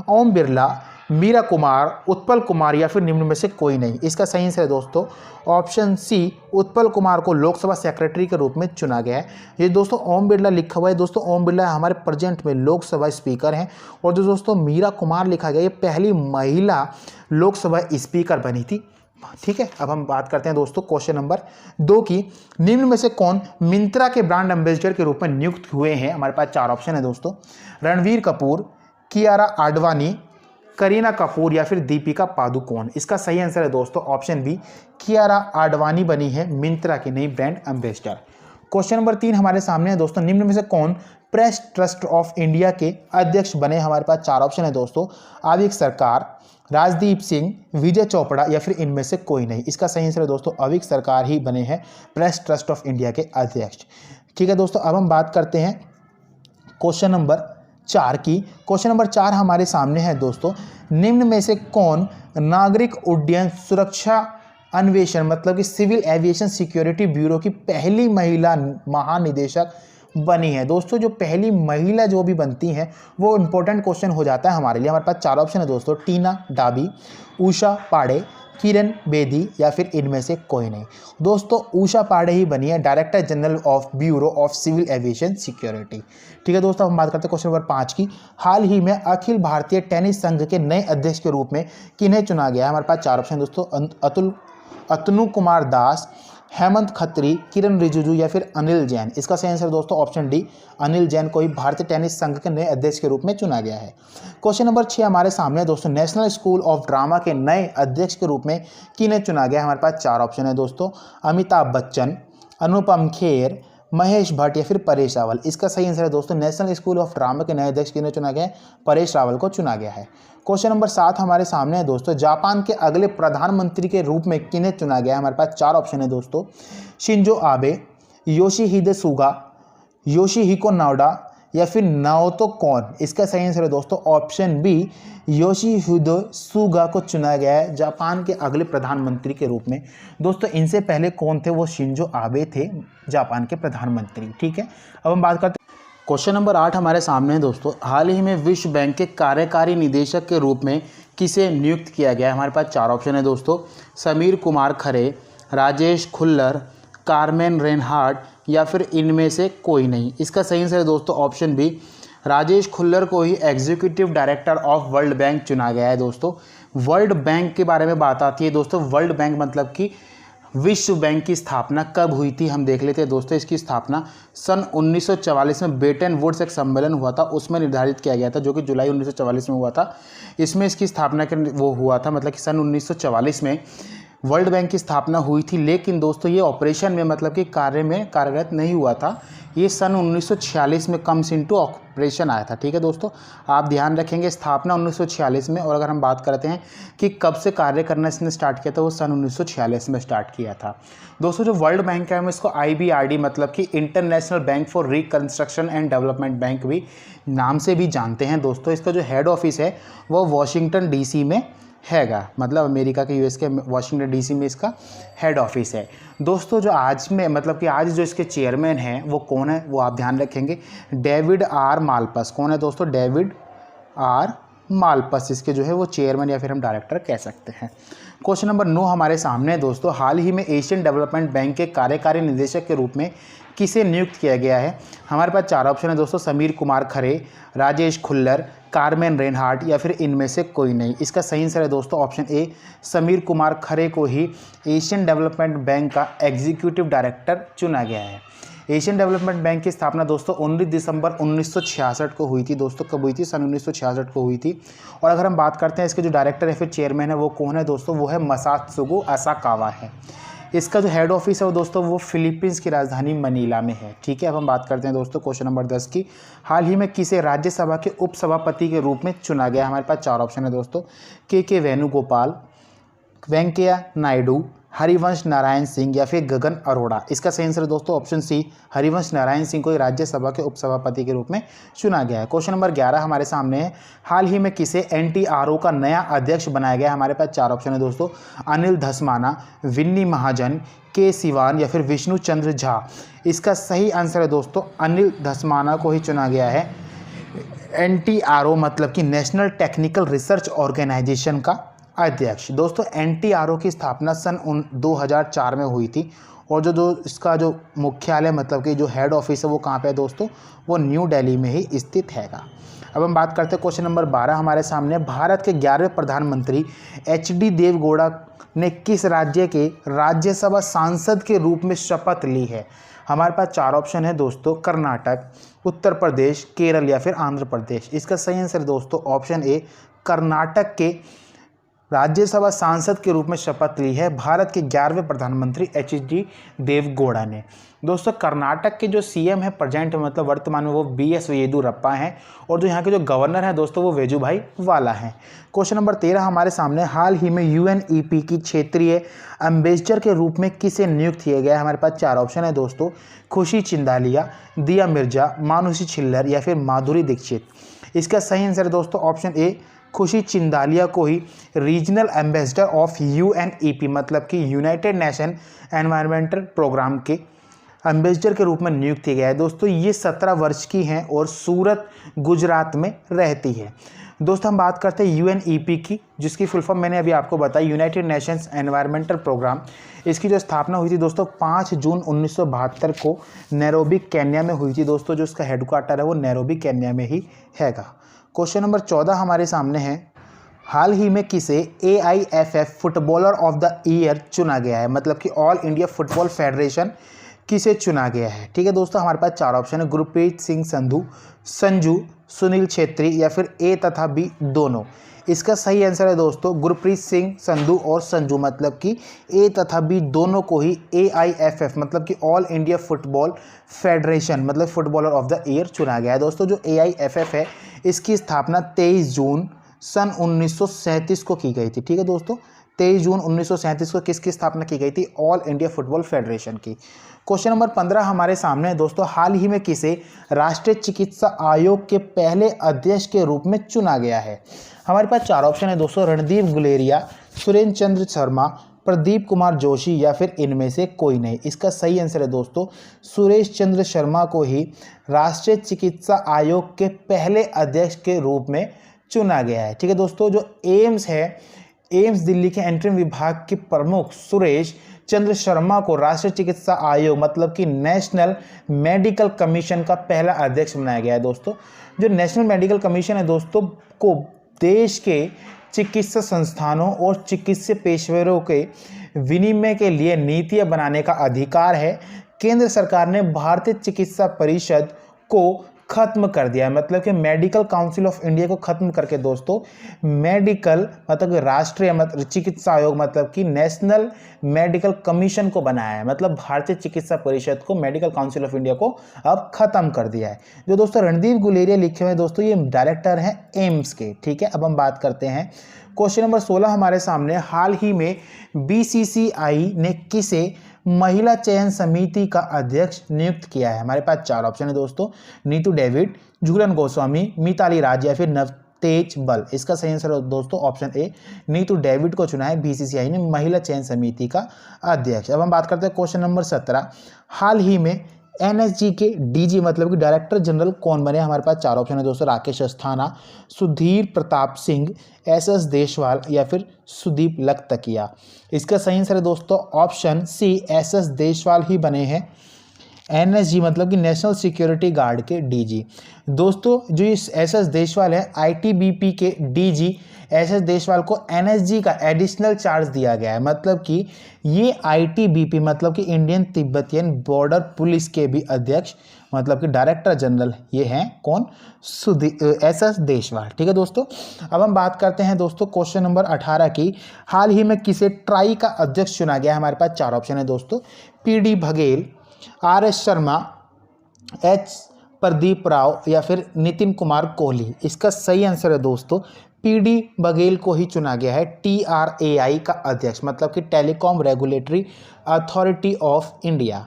ओम बिरला, मीरा कुमार, उत्पल कुमार या फिर निम्न में से कोई नहीं। इसका सही आंसर है दोस्तों ऑप्शन सी, उत्पल कुमार को लोकसभा सेक्रेटरी के रूप में चुना गया है। ये दोस्तों ओम बिरला लिखा हुआ है दोस्तों, ओम बिरला हमारे प्रेजेंट में लोकसभा स्पीकर हैं और जो दोस्तों मीरा कुमार लिखा गया ये पहली महिला लोकसभा स्पीकर बनी थी। ठीक है, अब हम बात करते हैं दोस्तों क्वेश्चन नंबर 2 की, निम्न में से कौन मिंत्रा के ब्रांड एम्बेसडर के रूप में नियुक्त हुए हैं। हमारे पास 4 ऑप्शन है दोस्तों, रणवीर कपूर, कियारा आडवाणी, करीना कपूर या फिर दीपिका पादुकोण। इसका सही आंसर है दोस्तों ऑप्शन बी, कियारा आडवाणी बनी है मिंत्रा की नई ब्रांड एम्बेसडर। क्वेश्चन नंबर 3 हमारे सामने है दोस्तों, निम्न में से कौन प्रेस ट्रस्ट ऑफ इंडिया के अध्यक्ष बने। हमारे पास 4 ऑप्शन है दोस्तों, आविक सरकार, राजदीप सिंह, विजय चोपड़ा या फिर इनमें से कोई नहीं। इसका सही आंसर है दोस्तों आविक सरकार ही बने हैं प्रेस ट्रस्ट ऑफ इंडिया के अध्यक्ष। ठीक है दोस्तों, अब हम बात करते हैं क्वेश्चन नंबर 4 की। क्वेश्चन नंबर 4 हमारे सामने है दोस्तों, निम्न में से कौन नागरिक उड्डयन सुरक्षा अन्वेषण मतलब कि सिविल एविएशन सिक्योरिटी ब्यूरो की पहली महिला महानिदेशक बनी है। दोस्तों जो पहली महिला जो भी बनती हैं वो इंपॉर्टेंट क्वेश्चन हो जाता है हमारे लिए। हमारे पास 4 ऑप्शन है दोस्तों, टीना डाबी, उषा पाड़े, किरण बेदी या फिर इनमें से कोई नहीं। दोस्तों उषा पाड़े ही बनी है Director General of Bureau of Civil Aviation Security. ठीक है दोस्तों, हम बात करते हैं क्वेश्चन नंबर 5 की। हाल ही में अखिल भारतीय टेनिस संघ के नए अध्यक्ष के रूप में किन्हें चुना गया है। हमारे पास 4 ऑप्शन दोस्तों, अतनु कुमार दास, हेमंत खत्री, किरण रिजिजू या फिर अनिल जैन। इसका सही आंसर दोस्तों ऑप्शन डी, अनिल जैन को ही भारतीय टेनिस संघ के नए अध्यक्ष के रूप में चुना गया है। क्वेश्चन नंबर 6 हमारे सामने है दोस्तों, नेशनल स्कूल ऑफ ड्रामा के नए अध्यक्ष के रूप में किन्हें चुना गया है। हमारे पास 4 ऑप्शन है दोस्तों, अमिताभ बच्चन, अनुपम खेर, महेश भट्ट या फिर परेश रावल। इसका सही आंसर है दोस्तों, नेशनल स्कूल ऑफ ड्रामा के नए अध्यक्ष किन्हें चुना गया है, परेश रावल को चुना गया है। क्वेश्चन नंबर 7 हमारे सामने है दोस्तों, जापान के अगले प्रधानमंत्री के रूप में किन्हें चुना गया है। हमारे पास 4 ऑप्शन है दोस्तों, Shinzo Abe, Yoshihide Suga, Yoshihiko नोडा या फिर नाओतो कौन? इसका सही आंसर है दोस्तों ऑप्शन बी, योशिहिदे सुगा को चुना गया है जापान के अगले प्रधानमंत्री के रूप में। दोस्तों इनसे पहले कौन थे? वो शिंजो आबे थे, जापान के प्रधानमंत्री। ठीक है, अब हम बात करते हैं क्वेश्चन नंबर 8 हमारे सामने है दोस्तों। हाल ही में विश्व बैंक के कार्यकारी निदेशक के रूप में किसे नियुक्त किया गया है? हमारे पास 4 ऑप्शन है दोस्तों, समीर कुमार खरे, राजेश खुल्लर, कार्मेन रेनहार्ट या फिर इनमें से कोई नहीं। इसका सही आंसर है दोस्तों ऑप्शन बी, राजेश खुल्लर को ही executive director of World Bank चुना गया है। दोस्तों वर्ल्ड बैंक के बारे में बात आती है दोस्तों, वर्ल्ड बैंक मतलब कि विश्व बैंक की स्थापना कब हुई थी हम देख लेते हैं दोस्तों। इसकी स्थापना सन 1944 में ब्रेटन वुड्स एक सम्मेलन हुआ था, उसमें निर्धारित किया गया था, जो कि जुलाई 1944 में हुआ था। इसमें इसकी स्थापना के वो हुआ था, मतलब कि सन 1944 में वर्ल्ड बैंक की स्थापना हुई थी। लेकिन दोस्तों ये ऑपरेशन में मतलब कि कार्य में कार्यरत नहीं हुआ था, ये सन 1946 में कम्स इनटू ऑपरेशन आया था। ठीक है दोस्तों, आप ध्यान रखेंगे स्थापना 1946 में। और अगर हम बात करते हैं कि कब से कार्य करना इसने स्टार्ट किया था, वो सन 1946 में स्टार्ट किया था। दोस्तों जो वर्ल्ड बैंक है हम इसको IBRD मतलब कि international bank for reconstruction and development bank भी नाम से भी जानते हैं दोस्तों। इसका जो हेड ऑफिस है वो वाशिंगटन DC में हैगा, मतलब अमेरिका के US के वाशिंगटन DC में इसका हेड ऑफिस है। दोस्तों जो आज में मतलब कि आज जो इसके चेयरमैन हैं वो कौन है, वो आप ध्यान रखेंगे, डेविड R मालपस। कौन है दोस्तों? डेविड R मालपस इसके जो है वो चेयरमैन या फिर हम डायरेक्टर कह सकते हैं। क्वेश्चन नंबर 9 हमारे सामने है दोस्तों। हाल ही में एशियन डेवलपमेंट बैंक के कार्यकारी निदेशक के रूप में किसे नियुक्त किया गया है? हमारे पास 4 ऑप्शन है दोस्तों, समीर कुमार खरे, राजेश खुल्लर, कार्मेन रेनहार्ट या फिर इनमें से कोई नहीं। इसका सही आंसर है दोस्तों ऑप्शन ए, समीर कुमार खरे को ही एशियन डेवलपमेंट बैंक का एग्जीक्यूटिव डायरेक्टर चुना गया है। एशियन डेवलपमेंट बैंक की स्थापना दोस्तों 19 दिसंबर 1966 को हुई थी। दोस्तों कब हुई थी? सन 1966 को हुई थी। और अगर हम बात करते हैं इसके जो डायरेक्टर है फिर चेयरमैन है वो कौन है दोस्तों? वो है मसात्सुगो असाकावा है। इसका जो हेड ऑफिस है वो दोस्तों वो फिलीपींस की राजधानी मनीला में है। ठीक है, अब हम बात करते हैं दोस्तों क्वेश्चन नंबर 10 की। हाल ही में किसे राज्यसभा के उपसभापति के रूप में चुना गया? हमारे पास 4 ऑप्शन है दोस्तों, के वेणुगोपाल, वेंकैया नायडू, हरिवंश नारायण सिंह या फिर गगन अरोड़ा। इसका सही आंसर है दोस्तों ऑप्शन सी, हरिवंश नारायण सिंह को राज्यसभा के उपसभापति के रूप में चुना गया है। क्वेश्चन नंबर 11 हमारे सामने है। हाल ही में किसे NTRO का नया अध्यक्ष बनाया गया? हमारे पास 4 ऑप्शन है दोस्तों, अनिल धस्माना, विन्नी महाजन, के सिवान या फिर विष्णु चंद्र झा। इसका सही आंसर है दोस्तों अनिल धस्माना को ही चुना गया है NTRO मतलब कि नेशनल टेक्निकल रिसर्च ऑर्गेनाइजेशन का अध्यक्ष। दोस्तों NTRO की स्थापना सन 2004 में हुई थी। और जो इसका जो मुख्यालय मतलब कि जो हेड ऑफिस है वो कहाँ पे है दोस्तों? वो न्यू दिल्ली में ही स्थित हैगा। अब हम बात करते हैं क्वेश्चन नंबर 12 हमारे सामने। भारत के 11वें प्रधानमंत्री HD देवगौड़ा ने किस राज्य के राज्यसभा सांसद के रूप में शपथ ली है? हमारे पास 4 ऑप्शन है दोस्तों, कर्नाटक, उत्तर प्रदेश, केरल या फिर आंध्र प्रदेश। इसका सही आंसर दोस्तों ऑप्शन ए, कर्नाटक के राज्यसभा सांसद के रूप में शपथ ली है भारत के 11वें प्रधानमंत्री HD देवगौड़ा ने। दोस्तों कर्नाटक के जो CM है प्रेजेंट मतलब वर्तमान में वो BS येदियुरप्पा हैं और जो यहाँ के जो गवर्नर हैं दोस्तों वो वेजुभाई वाला हैं। क्वेश्चन नंबर 13 हमारे सामने। हाल ही में UNEP की क्षेत्रीय एम्बेसडर के रूप में किसे नियुक्त किया गया है? हमारे पास 4 ऑप्शन है दोस्तों, खुशी चिंदालिया, दिया मिर्जा, मानुषी छिल्लर या फिर माधुरी दीक्षित। इसका सही आंसर दोस्तों ऑप्शन ए, खुशी चिंदालिया को ही रीजनल एम्बेसडर ऑफ UNEP मतलब कि यूनाइटेड नेशन एनवायरमेंटल प्रोग्राम के एम्बेसडर के रूप में नियुक्त किया गया है। दोस्तों ये 17 वर्ष की हैं और सूरत गुजरात में रहती है। दोस्तों हम बात करते हैं UNEP की, जिसकी फुल फॉर्म मैंने अभी आपको बताई, यूनाइटेड नेशंस एनवायरमेंटल प्रोग्राम। इसकी जो स्थापना हुई थी दोस्तों 5 जून 1972 को नैरोबी केन्या में हुई थी। दोस्तों जो इसका हेडक्वार्टर है वो नैरोबी केन्या में ही हैगा। क्वेश्चन नंबर 14 हमारे सामने है। हाल ही में किसे AIFF footballer of the year चुना गया है? मतलब कि ऑल इंडिया फुटबॉल फेडरेशन किसे चुना गया है? ठीक है दोस्तों, हमारे पास 4 ऑप्शन है, गुरप्रीत सिंह संधू, संजू, सुनील छेत्री या फिर A तथा B दोनों। इसका सही आंसर है दोस्तों गुरप्रीत सिंह संधू और संजू मतलब कि A तथा B दोनों को ही AIFF मतलब कि ऑल इंडिया फुटबॉल फेडरेशन मतलब फुटबॉलर ऑफ द ईयर चुना गया है। दोस्तों जो AIFF है इसकी स्थापना 23 जून सन 1937 को की गई थी। ठीक है दोस्तों, 23 जून 1937 को किसकी स्थापना की गई थी? ऑल इंडिया फुटबॉल फेडरेशन की। क्वेश्चन नंबर 15 हमारे सामने है दोस्तों, हाल ही में किसे राष्ट्रीय चिकित्सा आयोग के पहले अध्यक्ष के रूप में चुना गया है? हमारे पास 4 ऑप्शन है दोस्तों, रणदीप गुलेरिया, सुरेंद्र चंद्र शर्मा, प्रदीप कुमार जोशी या फिर इनमें से कोई नहीं। इसका सही आंसर है दोस्तों, सुरेश चंद्र शर्मा को ही राष्ट्रीय चिकित्सा आयोग के पहले अध्यक्ष के रूप में चुना गया है। ठीक है दोस्तों, जो एम्स है, एम्स दिल्ली के एंट्री विभाग के प्रमुख सुरेश चंद्र शर्मा को राष्ट्रीय चिकित्सा आयोग मतलब कि नेशनल मेडिकल कमीशन का पहला अध्यक्ष बनाया गया है। दोस्तों, जो नेशनल मेडिकल कमीशन है दोस्तों को देश के चिकित्सा संस्थानों और चिकित्सा पेशेवरों के विनिमय के लिए नीतियां बनाने का अधिकार है। केंद्र सरकार ने भारतीय चिकित्सा परिषद को खत्म कर दिया है, मतलब कि मेडिकल काउंसिल ऑफ इंडिया को खत्म करके दोस्तों मेडिकल मतलब राष्ट्रीय मतलब चिकित्सा आयोग मतलब कि नेशनल मेडिकल कमीशन को बनाया है। मतलब भारतीय चिकित्सा परिषद को मेडिकल काउंसिल ऑफ इंडिया को अब खत्म कर दिया है। जो दोस्तों रणदीप गुलेरिया लिखे हुए दोस्तों ये डायरेक्टर हैं एम्स के। ठीक है, अब हम बात करते हैं क्वेश्चन नंबर 16 हमारे सामने, हाल ही में बीसीसीआई ने किसे महिला चयन समिति का अध्यक्ष नियुक्त किया है? हमारे पास 4 ऑप्शन है दोस्तों, नीतू डेविड, झूलन गोस्वामी, मिताली राज या फिर नवतेज बल। इसका सही आंसर दोस्तों ऑप्शन ए, नीतू डेविड को चुना है बीसीसीआई ने महिला चयन समिति का अध्यक्ष। अब हम बात करते हैं क्वेश्चन नंबर 17, हाल ही में एनएसजी के डीजी मतलब कि डायरेक्टर जनरल कौन बने? हमारे पास 4 ऑप्शन है दोस्तों, राकेश अस्थाना, सुधीर प्रताप सिंह, एसएस देशवाल या फिर सुदीप लखतकिया। इसका सही आंसर है दोस्तों ऑप्शन सी, एसएस देशवाल ही बने हैं एनएसजी मतलब कि नेशनल सिक्योरिटी गार्ड के डीजी। दोस्तों जो इस एसएस देशवाल है आईटीबीपी के डीजी, एसएस देशवाल को एनएसजी का एडिशनल चार्ज दिया गया है। मतलब कि ये आईटीबीपी मतलब कि इंडियन तिब्बतियन बॉर्डर पुलिस के भी अध्यक्ष मतलब कि डायरेक्टर जनरल ये हैं कौन? एसएस देशवाल। ठीक है दोस्तों, अब हम बात करते हैं दोस्तों क्वेश्चन नंबर 18 की, हाल ही में किसे ट्राई का अध्यक्ष चुना गया? हमारे पास 4 ऑप्शन है दोस्तों, PD Baghel, RS Sharma, H Pradeep Rao या फिर नितिन कुमार कोहली। इसका सही आंसर है दोस्तों पीडी बघेल को ही चुना गया है टीआरएआई का अध्यक्ष मतलब कि telecom regulatory authority of India.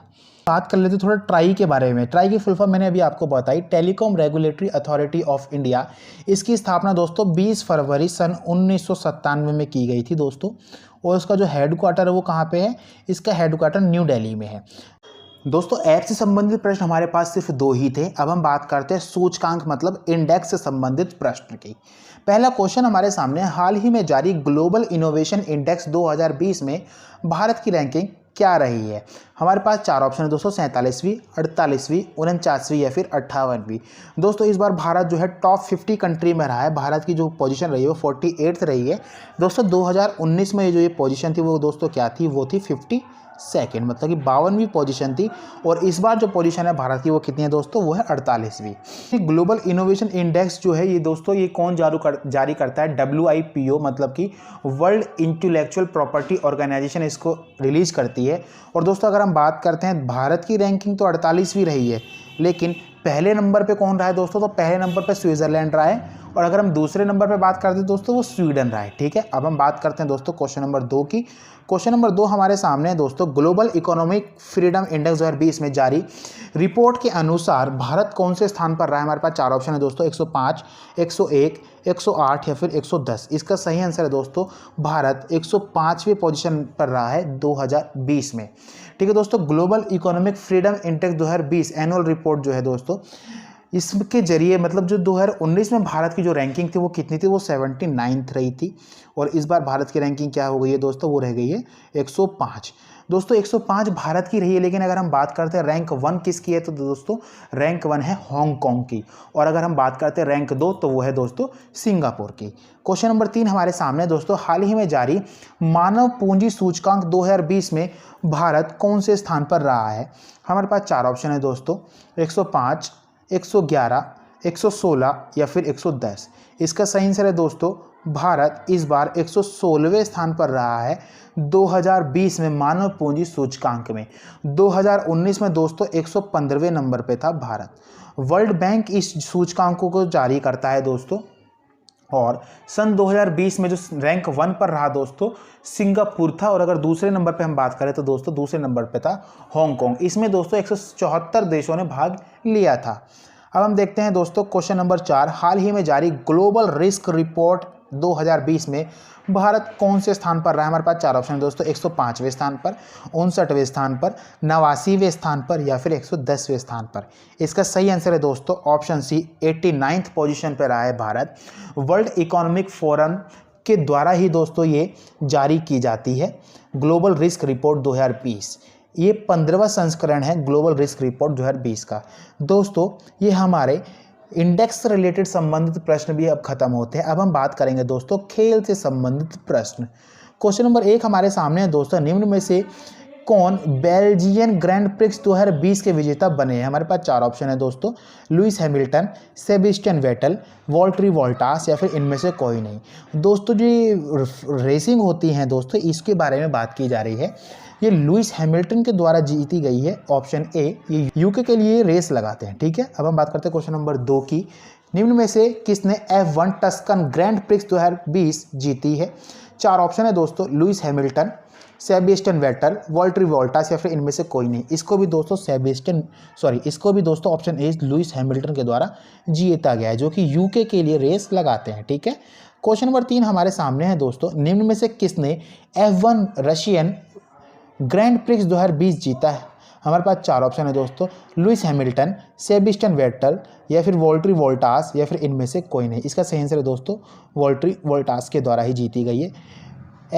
बात कर लेते थोड़ा ट्राई के बारे में। ट्राई की फुल फॉर्म मैंने अभी आपको बताई, telecom regulatory authority of India. इसकी स्थापना दोस्तों 20 फरवरी सन 1997 में की गई थी दोस्तों, और इसका जो हेडक्वार्टर है वो कहाँ पे है? इसका हेडक्वार्टर न्यू दिल्ली में है। दोस्तों ऐप से संबंधित प्रश्न हमारे पास सिर्फ 2 ही थे। अब हम बात करते हैं सूचकांक मतलब इंडेक्स से संबंधित प्रश्न की। पहला क्वेश्चन हमारे सामने, हाल ही में जारी ग्लोबल इनोवेशन इंडेक्स 2020 में भारत की रैंकिंग क्या रही है? हमारे पास 4 ऑप्शन है दोस्तों, 47वीं, 48वीं, 49वीं या फिर 58वीं। दोस्तों इस बार भारत जो है टॉप 50 कंट्री में रहा है। भारत की जो पोजीशन रही है वो 48th रही है दोस्तों। 2019 में जो ये पोजीशन थी वो दोस्तों क्या थी? वो थी 52 मतलब कि 52वीं पोजीशन थी। और इस बार जो पोजीशन है भारत की वो कितनी है दोस्तों? वो है 48वीं। ग्लोबल इनोवेशन इंडेक्स जो है ये दोस्तों ये कौन जारी करता है? WIPO मतलब कि वर्ल्ड इंटेलेक्चुअल प्रॉपर्टी ऑर्गेनाइजेशन इसको रिलीज करती है। और दोस्तों अगर हम बात करते हैं भारत की रैंकिंग तो 48वीं रही है, लेकिन पहले नंबर पे कौन रहा है दोस्तों? तो पहले नंबर पे स्विट्जरलैंड रहा है, और अगर हम दूसरे नंबर पे बात करते हैं दोस्तों वो स्वीडन रहा है। ठीक है, अब हम बात करते हैं दोस्तों क्वेश्चन नंबर 2 की। क्वेश्चन नंबर 2 हमारे सामने है दोस्तों, ग्लोबल इकोनॉमिक फ्रीडम इंडेक्स 2020 में जारी रिपोर्ट के अनुसार भारत कौन से स्थान पर रहा है? हमारे पास 4 ऑप्शन है दोस्तों, 105, 101, 108 या फिर 110। इसका सही आंसर है दोस्तों भारत 105वें पोजीशन पर रहा है 2020 में। ठीक है दोस्तों, global economic freedom index 2020 annual report जो है दोस्तों इसके जरिए मतलब जो 2019 में भारत की जो रैंकिंग थी वो कितनी थी? वो 79th रही थी, और इस बार भारत की रैंकिंग क्या हो गई है दोस्तों? वो रह गई है 105। दोस्तों 105 भारत की रही है, लेकिन अगर हम बात करते हैं रैंक 1 किसकी है तो दोस्तों रैंक 1 है हांगकांग की, और अगर हम बात करते हैं रैंक 2 तो वो है दोस्तों सिंगापुर की। क्वेश्चन नंबर 3 हमारे सामने दोस्तों, हाल ही में जारी मानव पूंजी सूचकांक 2020 में भारत कौन से स्थान पर रहा है? हमारे पास 4 ऑप्शन है दोस्तों, 105, 111, 116 या फिर 110। इसका सही आंसर है दोस्तों भारत इस बार 116वें स्थान पर रहा है 2020 में मानव पूंजी सूचकांक में। 2019 में दोस्तों 115वें नंबर पे था भारत। वर्ल्ड बैंक इस सूचकांकों को जारी करता है दोस्तों और सन 2020 में जो रैंक 1 पर रहा दोस्तों सिंगापुर था। और अगर दूसरे नंबर पे हम बात करें तो दोस्तों दूसरे नंबर पे था हांगकांग। इसमें दोस्तों 174 देशों ने भाग लिया था। अब हम देखते हैं दोस्तों क्वेश्चन नंबर 4, हाल ही में जारी ग्लोबल रिस्क रिपोर्ट 2020 में भारत कौन से स्थान पर रहा है। हमारे पास 4 ऑप्शन है दोस्तों, 105वें स्थान पर, 59वें स्थान पर, 89वें स्थान पर या फिर 110वें स्थान पर। इसका सही आंसर है दोस्तों ऑप्शन सी, 89th पोजीशन पर रहा है भारत। वर्ल्ड इकोनॉमिक फोरम के द्वारा ही दोस्तों ये जारी की जाती है ग्लोबल रिस्क रिपोर्ट 2020। ये 15वां संस्करण है ग्लोबल रिस्क रिपोर्ट 2020 का। दोस्तों ये हमारे इंडेक्स से रिलेटेड संबंधित प्रश्न भी अब खत्म होते हैं। अब हम बात करेंगे दोस्तों खेल से संबंधित प्रश्न। क्वेश्चन नंबर 1 हमारे सामने है दोस्तों, निम्न में से कौन बेल्जियन ग्रैंड प्रिक्स 2020 के विजेता बने हैं। हमारे पास 4 ऑप्शन है दोस्तों, Lewis Hamilton, Sebastian Vettel, Valtteri Bottas या फिर इनमें से कोई नहीं। दोस्तों जो रेसिंग होती हैं दोस्तों इसके बारे में बात की जा रही है। ये लुइस हैमिल्टन के द्वारा जीती गई है, ऑप्शन ए। ये यूके के लिए रेस लगाते हैं, ठीक है। अब हम बात करते हैं क्वेश्चन नंबर 2 की, निम्न में से किसने F1 टस्कन ग्रैंड प्रिक्स 2020 जीती है। 4 ऑप्शन है दोस्तों, Lewis Hamilton, Sebastian Vettel, Valtteri Bottas या फिर इनमें से कोई नहीं। इसको भी दोस्तों इसको भी दोस्तों ऑप्शन ए लुइस हैमिल्टन के द्वारा जीता गया है, जो कि यूके के लिए रेस लगाते हैं, ठीक है। क्वेश्चन नंबर 3 हमारे सामने है दोस्तों, निम्न में से किसने F1 रशियन ग्रैंड प्रिक्स 2020 जीता है। हमारे पास 4 ऑप्शन है दोस्तों, लुइस हैमिल्टन, सेबेस्टियन वेटल या फिर वॉल्टरी बॉल्टास या फिर इनमें से कोई नहीं। इसका सही आंसर है दोस्तों वॉल्टरी बॉल्टास के द्वारा ही जीती गई है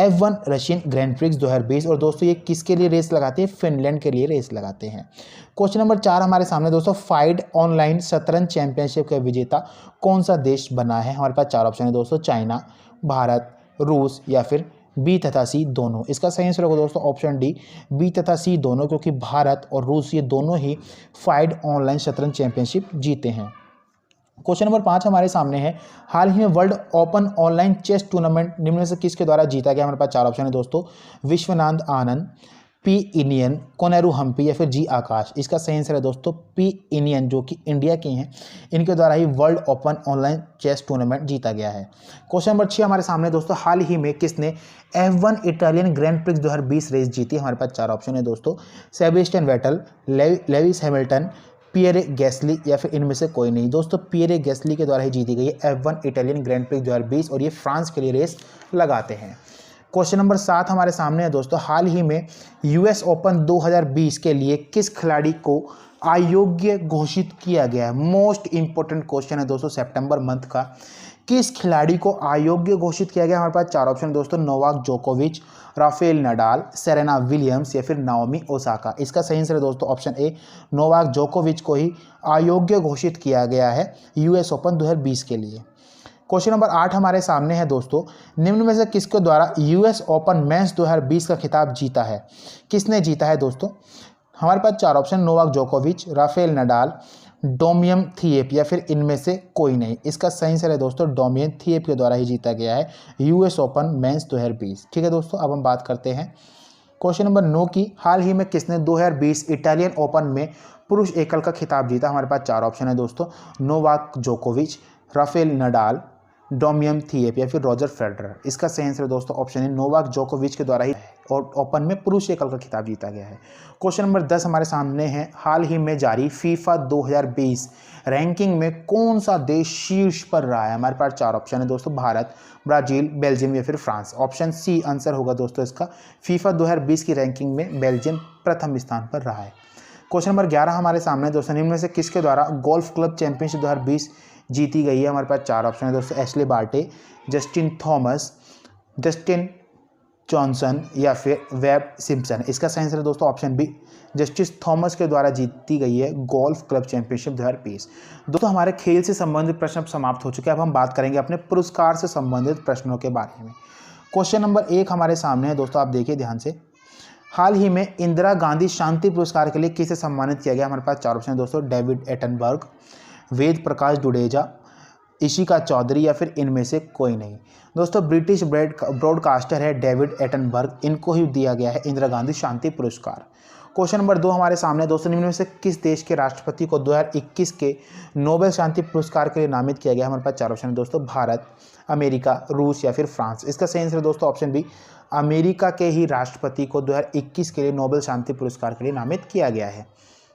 F1 रशियन ग्रैंड प्रिक्स 2020। और दोस्तों ये किसके लिए रेस लगाते हैं, फिनलैंड के लिए रेस लगाते हैं। क्वेश्चन नंबर 4 हमारे सामने दोस्तों, फाइड ऑनलाइन शतरंज चैंपियनशिप का विजेता कौन सा देश बना है। हमारे पास 4 ऑप्शन है दोस्तों, चाइना, भारत, रूस या फिर बी तथा सी दोनों। इसका सही आंसर होगा दोस्तों ऑप्शन डी, बी तथा सी दोनों, क्योंकि भारत और रूस ये दोनों ही फाइड ऑनलाइन शतरंज चैंपियनशिप जीते हैं। क्वेश्चन नंबर 5 हमारे सामने है, हाल ही में world open online chess tournament निम्न में से किसके द्वारा जीता गया। हमारे पास 4 ऑप्शन है दोस्तों, विश्वनाथ आनंद, पी इनियन, कोनेरू हम्पी या फिर जी आकाश। इसका सही आंसर है दोस्तों पी इनियन, जो कि इंडिया के हैं, इनके द्वारा ही world open online chess tournament जीता गया है। क्वेश्चन नंबर 6 हमारे सामने दोस्तों, हाल ही में किसने F1 Italian grand prix 2020 race जीती। हमारे पास 4 ऑप्शन है दोस्तों, Sebastian Vettel, Lewis Hamilton, Pierre Gasly या फिर इनमें से कोई नहीं। दोस्तों पियरे गैस्ली के द्वारा ही जीती गई है F1 इटालियन ग्रैंड प्रिक्स 2020 और ये फ्रांस के लिए रेस लगाते हैं। क्वेश्चन नंबर 7 हमारे सामने है दोस्तों, हाल ही में US ओपन 2020 के लिए किस खिलाड़ी को अयोग्य घोषित किया गया है। मोस्ट इंपॉर्टेंट क्वेश्चन है दोस्तों सितंबर मंथ का, किस खिलाड़ी को अयोग्य घोषित किया गया। हमारे पास 4 ऑप्शन दोस्तों, नोवाक जोकोविच, राफेल नडाल, सेरेना विलियम्स या फिर नाओमी ओसाका। इसका सही आंसर है दोस्तों ऑप्शन ए, नोवाक जोकोविच को ही अयोग्य घोषित किया गया है US ओपन 2020 के लिए। क्वेश्चन नंबर 8 हमारे सामने है दोस्तों, निम्न में से किसके द्वारा US ओपन मेंस 2020 का खिताब जीता है। किसने जीता है दोस्तों। हमारे पास 4 ऑप्शन, नोवाक जोकोविच, राफेल नडाल, डोमियन थिएप या फिर इनमें से कोई नहीं। इसका सही आंसर है दोस्तों डोमियन थिएप के द्वारा ही जीता गया है US ओपन मेंस 2020। ठीक है दोस्तों, अब हम बात करते हैं क्वेश्चन नंबर 9 की, हाल ही में किसने 2020 इटालियन ओपन में पुरुष एकल का खिताब जीता। हमारे पास 4 ऑप्शन है दोस्तों, नोवाक जोकोविच, राफेल नडाल, डोमियन थिएप या फिर रॉजर फेडरर। इसका सही आंसर दोस्तों ऑप्शन है नोवाक जोकोविच के द्वारा ही और ओपन में पुरुष एकल का खिताब जीता गया है। क्वेश्चन नंबर 10 हमारे सामने है, हाल ही में जारी फीफा 2020 रैंकिंग में कौन सा देश शीर्ष पर रहा है। हमारे पास 4 ऑप्शन है दोस्तों, भारत, ब्राजील, बेल्जियम या फिर फ्रांस। ऑप्शन सी आंसर होगा दोस्तों इसका, फीफा 2020 की रैंकिंग में बेल्जियम प्रथम स्थान पर रहा है। क्वेश्चन नंबर 11 हमारे सामने दोस्तों, निम्न में से किसके द्वारा गोल्फ क्लब चैंपियनशिप 2020 जीती गई है। हमारे पास 4 ऑप्शन है दोस्तों, Ashleigh Barty, Justin Thomas, Justin Johnson या फिर वेब सिम्पसन। इसका सही आंसर है दोस्तों ऑप्शन बी, जस्टिस थॉमस के द्वारा जीती गई है गोल्फ क्लब चैंपियनशिप 2020। दोस्तों हमारे खेल से संबंधित प्रश्न अब समाप्त हो चुके हैं। अब हम बात करेंगे अपने पुरस्कार से संबंधित प्रश्नों के बारे में। क्वेश्चन नंबर 1 हमारे सामने है दोस्तों, आप देखिए ध्यान से, हाल ही में इंदिरा गांधी शांति पुरस्कार के लिए किसे सम्मानित किया गया। हमारे पास 4 ऑप्शन है दोस्तों, डेविड एटनबर्ग, वेद प्रकाश जुडेजा, इशिका चौधरी या फिर इनमें से कोई नहीं। दोस्तों ब्रिटिश ब्रॉडकास्टर है डेविड एटनबर्ग, इनको ही दिया गया है इंदिरा गांधी शांति पुरस्कार। क्वेश्चन नंबर 2 हमारे सामने दोस्तों, निम्न में से किस देश के राष्ट्रपति को 2021 के नोबेल शांति पुरस्कार के लिए नामित किया गया? हमारे पास 4 ऑप्शन है दोस्तों, भारत, अमेरिका, रूस या फिर फ्रांस। इसका सही आंसर है दोस्तों ऑप्शन बी, अमेरिका के ही राष्ट्रपति को 2021 के लिए नोबेल शांति पुरस्कार के लिए नामित किया गया है।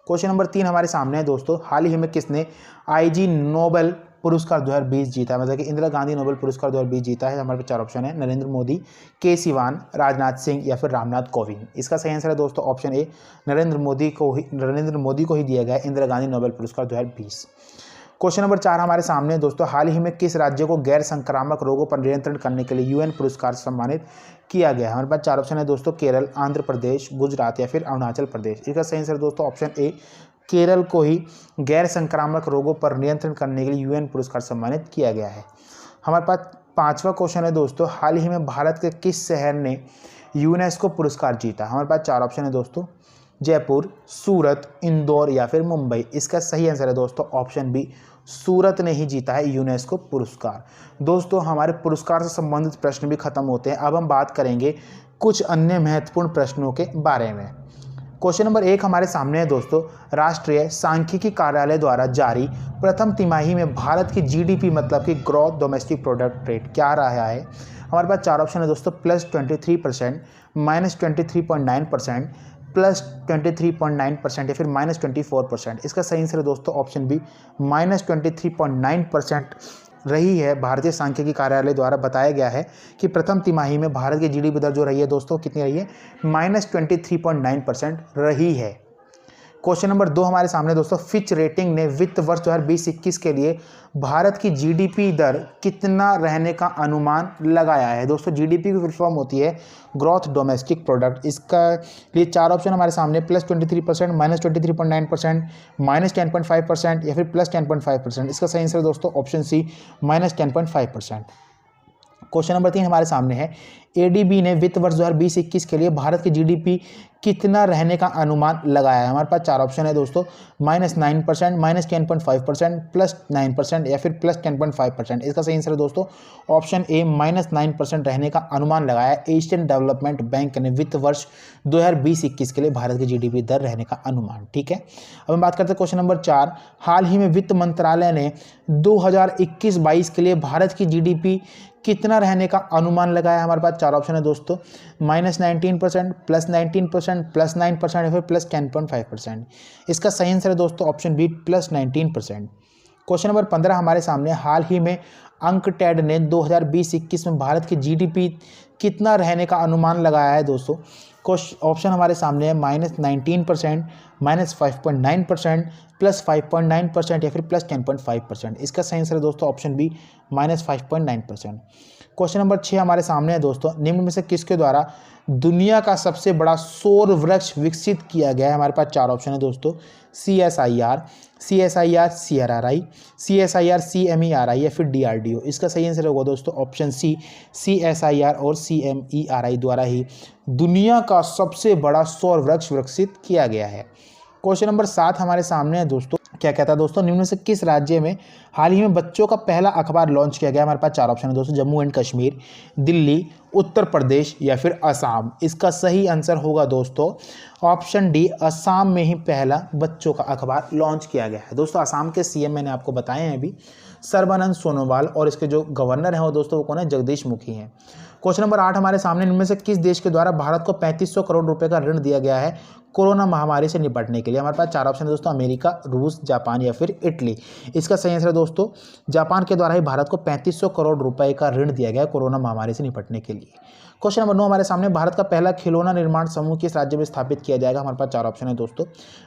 क्वेश्चन नंबर 3 हमारे सामने है दोस्तों, हाल ही में किसने आईजी नोबेल पुरस्कार 2020 जीता है? मतलब कि इंदिरा गांधी नोबेल पुरस्कार 2020 जीता है। हमारे पास 4 ऑप्शन है, नरेंद्र मोदी, के सिवान, राजनाथ सिंह या फिर रामनाथ कोविंद। इसका सही आंसर है दोस्तों ऑप्शन ए, नरेंद्र मोदी को ही दिया गया है इंदिरा गांधी नोबेल पुरस्कार 2020। क्वेश्चन नंबर 4 हमारे सामने है दोस्तों, हाल ही में किस राज्य को गैर संक्रामक रोगों पर नियंत्रण करने के लिए यूएन पुरस्कार से सम्मानित किया गया है? हमारे पास 4 ऑप्शन है दोस्तों, केरल, आंध्र प्रदेश, गुजरात या फिर अरुणाचल प्रदेश। इसका सही आंसर दोस्तों ऑप्शन ए, केरल को ही गैर संक्रामक रोगों पर नियंत्रण करने के लिए यूएन पुरस्कार सम्मानित किया गया है। हमारे पास 5वां क्वेश्चन है दोस्तों, हाल ही में भारत के किस शहर ने यूनेस्को पुरस्कार जीता? हमारे पास 4 ऑप्शन है दोस्तों, जयपुर, सूरत, इंदौर या फिर मुंबई। इसका सही आंसर है दोस्तों ऑप्शन बी, सूरत ने ही जीता है यूनेस्को पुरस्कार। दोस्तों हमारे पुरस्कार से संबंधित प्रश्न भी खत्म होते हैं। अब हम बात करेंगे कुछ अन्य महत्वपूर्ण प्रश्नों के बारे में। क्वेश्चन नंबर 1 हमारे सामने है दोस्तों, राष्ट्रीय सांख्यिकी कार्यालय द्वारा जारी प्रथम तिमाही में भारत की जीडीपी मतलब कि ग्रोथ डोमेस्टिक प्रोडक्ट रेट क्या रहा है? हमारे पास 4 ऑप्शन है दोस्तों, +23%, -23.9%, +23.9% या फिर -24%। इसका सही आंसर है दोस्तों ऑप्शन बी, -23.9% रही है। भारतीय सांख्यिकी कार्यालय द्वारा बताया गया है कि प्रथम तिमाही में भारत की जीडीपी दर जो रही है दोस्तों कितनी रही है? -23.9% रही है। क्वेश्चन नंबर 2 हमारे सामने दोस्तों, फिच रेटिंग ने वित्त वर्ष 2020-21 के लिए भारत की जीडीपी दर कितना रहने का अनुमान लगाया है? दोस्तों जीडीपी की फुल फॉर्म होती है ग्रोथ डोमेस्टिक प्रोडक्ट। इसका लिए 4 ऑप्शन हमारे सामने, +23%, -23.9%, -10.5% या फिर +10.5%। इसका सही आंसर दोस्तों ऑप्शन सी, -10.5%। क्वेश्चन नंबर 3 हमारे सामने है, एडीबी ने वित्त वर्ष 2020-21 के लिए भारत की जीडीपी कितना रहने का अनुमान लगाया है? हमारे पास 4 ऑप्शन है दोस्तों, -9%, -10.5%, +9% या फिर +10.5%। इसका सही आंसर है दोस्तों ऑप्शन ए, -9% रहने का अनुमान लगाया है। एशियन डेवलपमेंट बैंक ने वित्त वर्ष 2020-21 के लिए भारत की जीडीपी दर रहने का अनुमान। ठीक है, अब हम बात करते हैं क्वेश्चन नंबर 4, हाल ही में वित्त मंत्रालय ने 2021-22 के लिए भारत की जीडीपी कितना रहने का अनुमान लगाया? हमारे पास 4 ऑप्शन है दोस्तों, -19%, +19%, +9% या फिर +10.5%। इसका सही आंसर है दोस्तों ऑप्शन बी, +19%। क्वेश्चन नंबर 15 हमारे सामने, हाल ही में अंकटैड ने 2020-21 में भारत की जीडीपी कितना रहने का अनुमान लगाया है? दोस्तों ऑप्शन हमारे सामने है, -19%, -5.9%, +5.9% या फिर +10.5%। इसका सही आंसर है दोस्तों ऑप्शन बी, -5.9%। क्वेश्चन नंबर 6 हमारे सामने है दोस्तों, निम्न में से किसके द्वारा दुनिया का सबसे बड़ा सौर वृक्ष विकसित किया गया है? हमारे पास 4 ऑप्शन है दोस्तों, CSIR, CSIR-CRRI, CSIR-CMERI या फिर DRDO। इसका सही आंसर होगा दोस्तों ऑप्शन सी, CSIR और CMERI द्वारा ही दुनिया का सबसे बड़ा सौर वृक्ष विकसित किया गया है। क्वेश्चन नंबर 7 हमारे सामने है दोस्तों, क्या कहता है दोस्तों, निम्न में से किस राज्य में हाल ही में बच्चों का पहला अखबार लॉन्च किया गया? हमारे पास 4 ऑप्शन है दोस्तों, जम्मू एंड कश्मीर, दिल्ली, उत्तर प्रदेश या फिर असम। इसका सही आंसर होगा दोस्तों ऑप्शन डी, असम में ही पहला बच्चों का अखबार लॉन्च किया गया है। दोस्तों असम के सीएम मैंने आपको बताए हैं अभी, सर्बानंद सोनोवाल, और इसके जो गवर्नर हैं वो दोस्तों वो कौन है? जगदीश मुखी हैं। क्वेश्चन नंबर 8 हमारे सामने, इनमें से किस देश के द्वारा भारत को 3500 करोड़ रुपए का ऋण दिया गया है कोरोना महामारी से निपटने के लिए? हमारे पास 4 ऑप्शन है दोस्तों, अमेरिका, रूस, जापान या फिर इटली। इसका सही आंसर है दोस्तों, जापान के द्वारा ही भारत को 3500 करोड़ रुपए का ऋण दिया गया है कोरोना महामारी से निपटने के लिए। क्वेश्चन नंबर 9 हमारे सामने, भारत का पहला खिलौना निर्माण समूह किस राज्य में स्थापित किया जाएगा? हमारे पास 4 ऑप्शन है दोस्तों,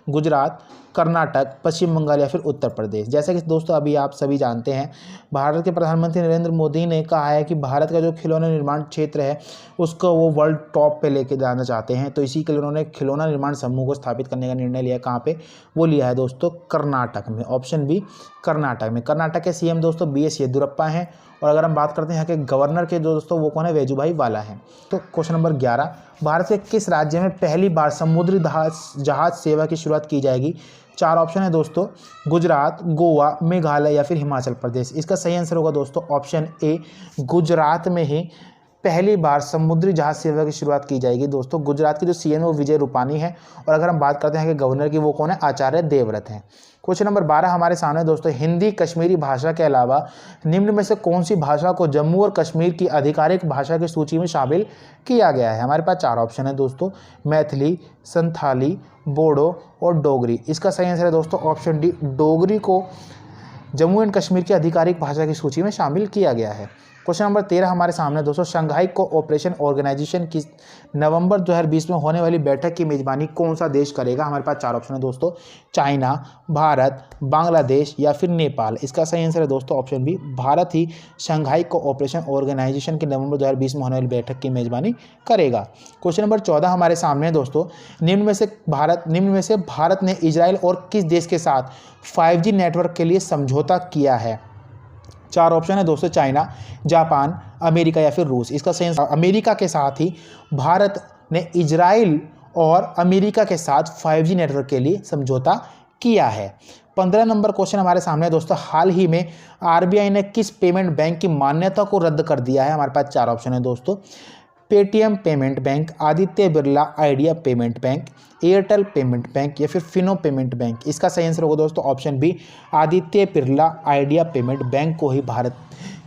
गुजरात, कर्नाटक, पश्चिम बंगाल या फिर उत्तर प्रदेश। जैसे कि दोस्तों अभी आप सभी जानते हैं, भारत के प्रधानमंत्री नरेंद्र मोदी ने कहा है कि भारत का जो खिलौना निर्माण क्षेत्र है उसको वो वर्ल्ड टॉप पे लेके जाना चाहते हैं। तो इसी के लिए उन्होंने खिलौना निर्माण समूह को स्थापित करने का निर्णय लिया। कहाँ पे? वो लिया है दोस्तों कर्नाटक में, ऑप्शन बी कर्नाटक में। कर्नाटक के सीएम दोस्तों BS येदियुरप्पा हैं, और अगर हम बात करते हैं यहाँ के गवर्नर के दोस्तों वो कौन है? वेजुभाई वाला है। तो क्वेश्चन नंबर 11, भारत के किस राज्य में पहली बार समुद्री जहाज सेवा की शुरुआत की जाएगी? 4 ऑप्शन है दोस्तों, गुजरात, गोवा, मेघालय या फिर हिमाचल प्रदेश। इसका सही आंसर होगा दोस्तों ऑप्शन ए, गुजरात में ही पहली बार समुद्री जहाज सेवा की शुरुआत की जाएगी दोस्तों? गुजरात की जो सीएम है वो विजय रूपानी है, और अगर हम बात करते हैं कि गवर्नर की, वो कौन है? आचार्य देवव्रत हैं। क्वेश्चन नंबर 12 हमारे सामने दोस्तों, हिंदी कश्मीरी भाषा के अलावा निम्न में से कौन सी भाषा को जम्मू और कश्मीर की आधिकारिक भाषा की सूची में शामिल किया गया है? हमारे पास 4 ऑप्शन है दोस्तों, मैथिली, संथाली, बोडो और डोगरी। इसका सही आंसर है दोस्तों ऑप्शन डी, डोगरी को जम्मू एंड कश्मीर की आधिकारिक भाषा की सूची में शामिल किया गया है। क्वेश्चन नंबर 13 हमारे सामने दोस्तों, शंघाई कोऑपरेशन ऑर्गेनाइजेशन की नवंबर 2020 में होने वाली बैठक की मेजबानी कौन सा देश करेगा? हमारे पास 4 ऑप्शन है दोस्तों, चाइना, भारत, बांग्लादेश या फिर नेपाल। इसका सही आंसर है दोस्तों ऑप्शन बी, भारत ही शंघाई कोऑपरेशन ऑर्गेनाइजेशन की नवंबर 2020 में होने वाली बैठक की मेजबानी करेगा। क्वेश्चन नंबर 14 हमारे सामने है दोस्तों, निम्न में से भारत ने इजराइल और किस देश के साथ 5G नेटवर्क के लिए समझौता किया है? 4 ऑप्शन है दोस्तों, चाइना, जापान, अमेरिका या फिर रूस। इसका सही आंसर अमेरिका के साथ ही भारत ने इजराइल और अमेरिका के साथ 5G नेटवर्क के लिए समझौता किया है। 15 नंबर क्वेश्चन हमारे सामने है दोस्तों, हाल ही में आरबीआई ने किस पेमेंट बैंक की मान्यता को रद्द कर दिया है? हमारे पास 4 ऑप्शन है दोस्तों, Paytm payment bank, Aditya Birla Idea payment bank, Airtel payment bank या फिर फिनो पेमेंट बैंक। इसका सही आंसर होगा दोस्तों option B, Aditya Birla Idea payment bank को ही भारत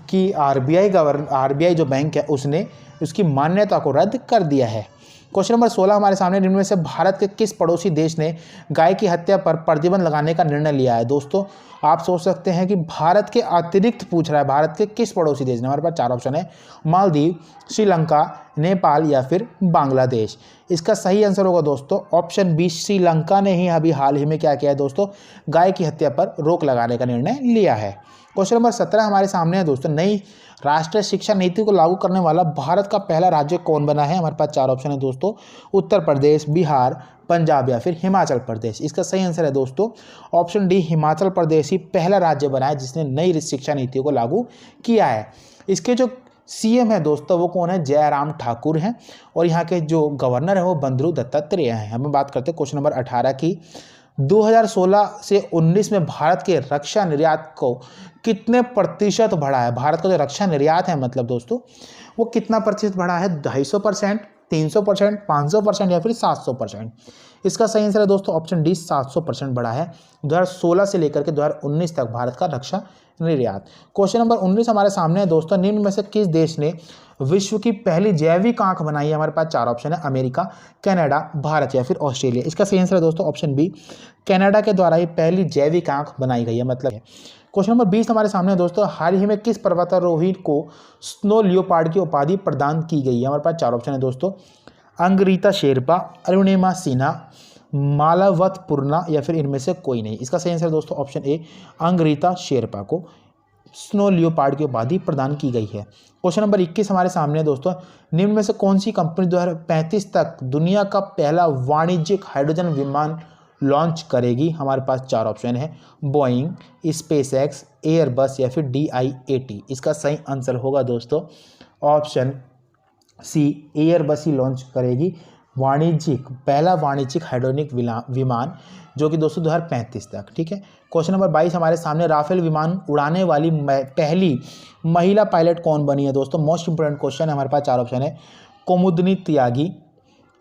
की आरबीआई जो बैंक है उसने उसकी मान्यता को रद्द कर दिया है। क्वेश्चन नंबर 16 हमारे सामने, निम्न में से भारत के किस पड़ोसी देश ने गाय की हत्या पर प्रतिबंध लगाने का निर्णय लिया है? दोस्तों आप सोच सकते हैं कि भारत के अतिरिक्त पूछ रहा है, भारत के किस पड़ोसी देश ने? हमारे पास 4 ऑप्शन है, मालदीव, श्रीलंका, नेपाल या फिर बांग्लादेश। इसका सही आंसर होगा दोस्तों ऑप्शन बी, श्रीलंका ने ही अभी हाल ही में क्या किया है दोस्तों, गाय की हत्या पर रोक लगाने का निर्णय लिया है। क्वेश्चन नंबर 17 हमारे सामने है दोस्तों, नई राष्ट्रीय शिक्षा नीति को लागू करने वाला भारत का पहला राज्य कौन बना है? हमारे पास 4 ऑप्शन है दोस्तों, उत्तर प्रदेश, बिहार, पंजाब या फिर हिमाचल प्रदेश। इसका सही आंसर है दोस्तों ऑप्शन डी, हिमाचल प्रदेश ही पहला राज्य बना है जिसने नई शिक्षा नीति को लागू किया है। इसके जो सीएम है दोस्तों वो कौन है? जयराम ठाकुर हैं, और यहाँ के जो गवर्नर है वो बंडारू दत्तात्रेय हैं। हमें बात करते हैं क्वेश्चन नंबर 18 की, 2016 से 19 में भारत के रक्षा निर्यात को कितने प्रतिशत बढ़ा है? भारत का जो रक्षा निर्यात है मतलब दोस्तों वो कितना प्रतिशत बढ़ा है? 250%, 300%, 500% या फिर 700%। इसका सही आंसर है दोस्तों ऑप्शन डी, 700% बढ़ा है 2016 से लेकर के 2019 तक भारत का रक्षा निर्यात। क्वेश्चन नंबर 19 हमारे सामने है दोस्तों, निम्न में से किस देश ने विश्व की पहली जैविक आंख बनाई है? हमारे पास 4 ऑप्शन है, अमेरिका, कनाडा, भारत या फिर ऑस्ट्रेलिया। इसका सही आंसर है दोस्तों ऑप्शन बी, कनाडा के द्वारा ही पहली जैविक आंख बनाई गई है मतलब। क्वेश्चन नंबर 20 हमारे सामने है दोस्तों, हाल ही में किस पर्वतारोही को स्नो लियोपार्ड की उपाधि प्रदान की गई है? हमारे पास 4 ऑप्शन है दोस्तों, अंगरीता शेरपा, अरुणिमा सिन्हा, मालावत पूर्णा या फिर इनमें से कोई नहीं। इसका सही आंसर दोस्तों ऑप्शन ए, अंगरीता शेरपा को स्नो लियोपार्ड की उपाधि प्रदान की गई है। क्वेश्चन नंबर 21 हमारे सामने है दोस्तों, निम्न में से कौन सी कंपनी 2035 तक दुनिया का पहला वाणिज्यिक हाइड्रोजन विमान लॉन्च करेगी? हमारे पास 4 ऑप्शन है, बोइंग, स्पेसएक्स, एयरबस या फिर DIAT। इसका सही आंसर होगा दोस्तों ऑप्शन सी, एयरबस ही लॉन्च करेगी पहला वाणिज्यिक हाइड्रोजनिक विमान, जो कि दोस्तों 2035 तक। ठीक है। क्वेश्चन नंबर 22 हमारे सामने, राफेल विमान उड़ाने वाली पहली महिला पायलट कौन बनी है दोस्तों? मोस्ट इंपोर्टेंट क्वेश्चन है। हमारे पास 4 ऑप्शन है, कुमुदनी त्यागी,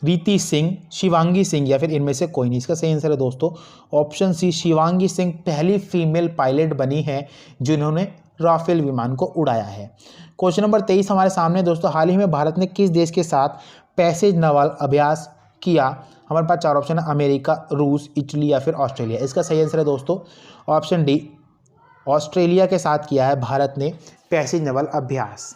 रीति सिंह, शिवांगी सिंह या फिर इनमें से कोई नहीं। इसका सही आंसर है दोस्तों ऑप्शन सी, शिवांगी सिंह पहली फीमेल पायलट बनी है जिन्होंने राफेल विमान को उड़ाया है। क्वेश्चन नंबर 23 हमारे सामने दोस्तों, हाल ही में भारत ने किस देश के साथ पैसेज नवाल अभ्यास किया? हमारे पास 4 ऑप्शन है, अमेरिका, रूस, इटली या फिर ऑस्ट्रेलिया। इसका सही आंसर है दोस्तों ऑप्शन डी, ऑस्ट्रेलिया के साथ किया है भारत ने पैसेज नवाल अभ्यास।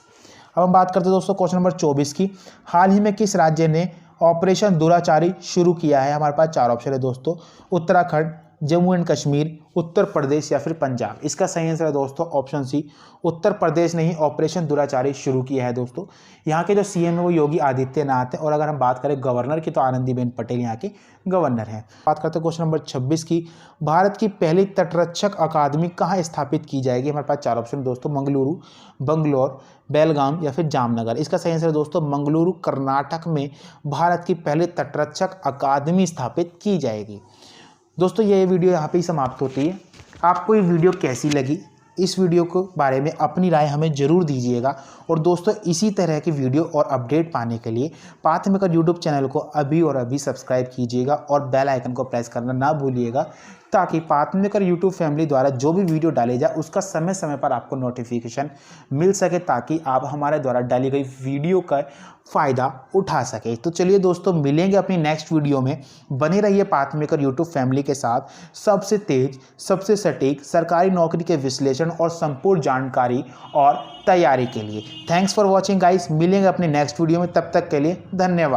अब हम बात करते हैं दोस्तों क्वेश्चन नंबर 24 की, हाल ही में किस राज्य ने ऑपरेशन दुराचारी शुरू किया है? हमारे पास 4 ऑप्शन है दोस्तों, उत्तराखंड, जम्मू एंड कश्मीर, उत्तर प्रदेश या फिर पंजाब। इसका सही आंसर है दोस्तों ऑप्शन सी, उत्तर प्रदेश ने ही ऑपरेशन दुराचारी शुरू किया है दोस्तों। यहाँ के जो सीएम है वो योगी आदित्यनाथ है, और अगर हम बात करें गवर्नर की तो आनंदीबेन पटेल यहाँ के गवर्नर हैं। बात करते हैं क्वेश्चन नंबर 26 की, भारत की पहली तटरक्षक अकादमी कहाँ स्थापित की जाएगी? हमारे पास 4 ऑप्शन दोस्तों, मंगलुरु, बंगलोर, बेलगाम या फिर जामनगर। इसका सही आंसर है दोस्तों मंगलुरु, कर्नाटक में भारत की पहली तटरक्षक अकादमी स्थापित की जाएगी। दोस्तों ये वीडियो यहाँ पे ही समाप्त होती है। आपको ये वीडियो कैसी लगी इस वीडियो के बारे में अपनी राय हमें ज़रूर दीजिएगा। और दोस्तों इसी तरह की वीडियो और अपडेट पाने के लिए पाथ मेकर यूट्यूब चैनल को अभी और अभी सब्सक्राइब कीजिएगा और बेल आइकन को प्रेस करना ना भूलिएगा, ताकि पाथ मेकर यूट्यूब फैमिली द्वारा जो भी वीडियो डाले जाए उसका समय समय पर आपको नोटिफिकेशन मिल सके, ताकि आप हमारे द्वारा डाली गई वीडियो का फ़ायदा उठा सके। तो चलिए दोस्तों, मिलेंगे अपनी नेक्स्ट वीडियो में। बने रहिए पाथ मेकर यूट्यूब फैमिली के साथ सबसे तेज, सबसे सटीक सरकारी नौकरी के विश्लेषण और संपूर्ण जानकारी और तैयारी के लिए। Thanks for watching guys. मिलेंगे अपनी नेक्स्ट वीडियो में, तब तक के लिए धन्यवाद।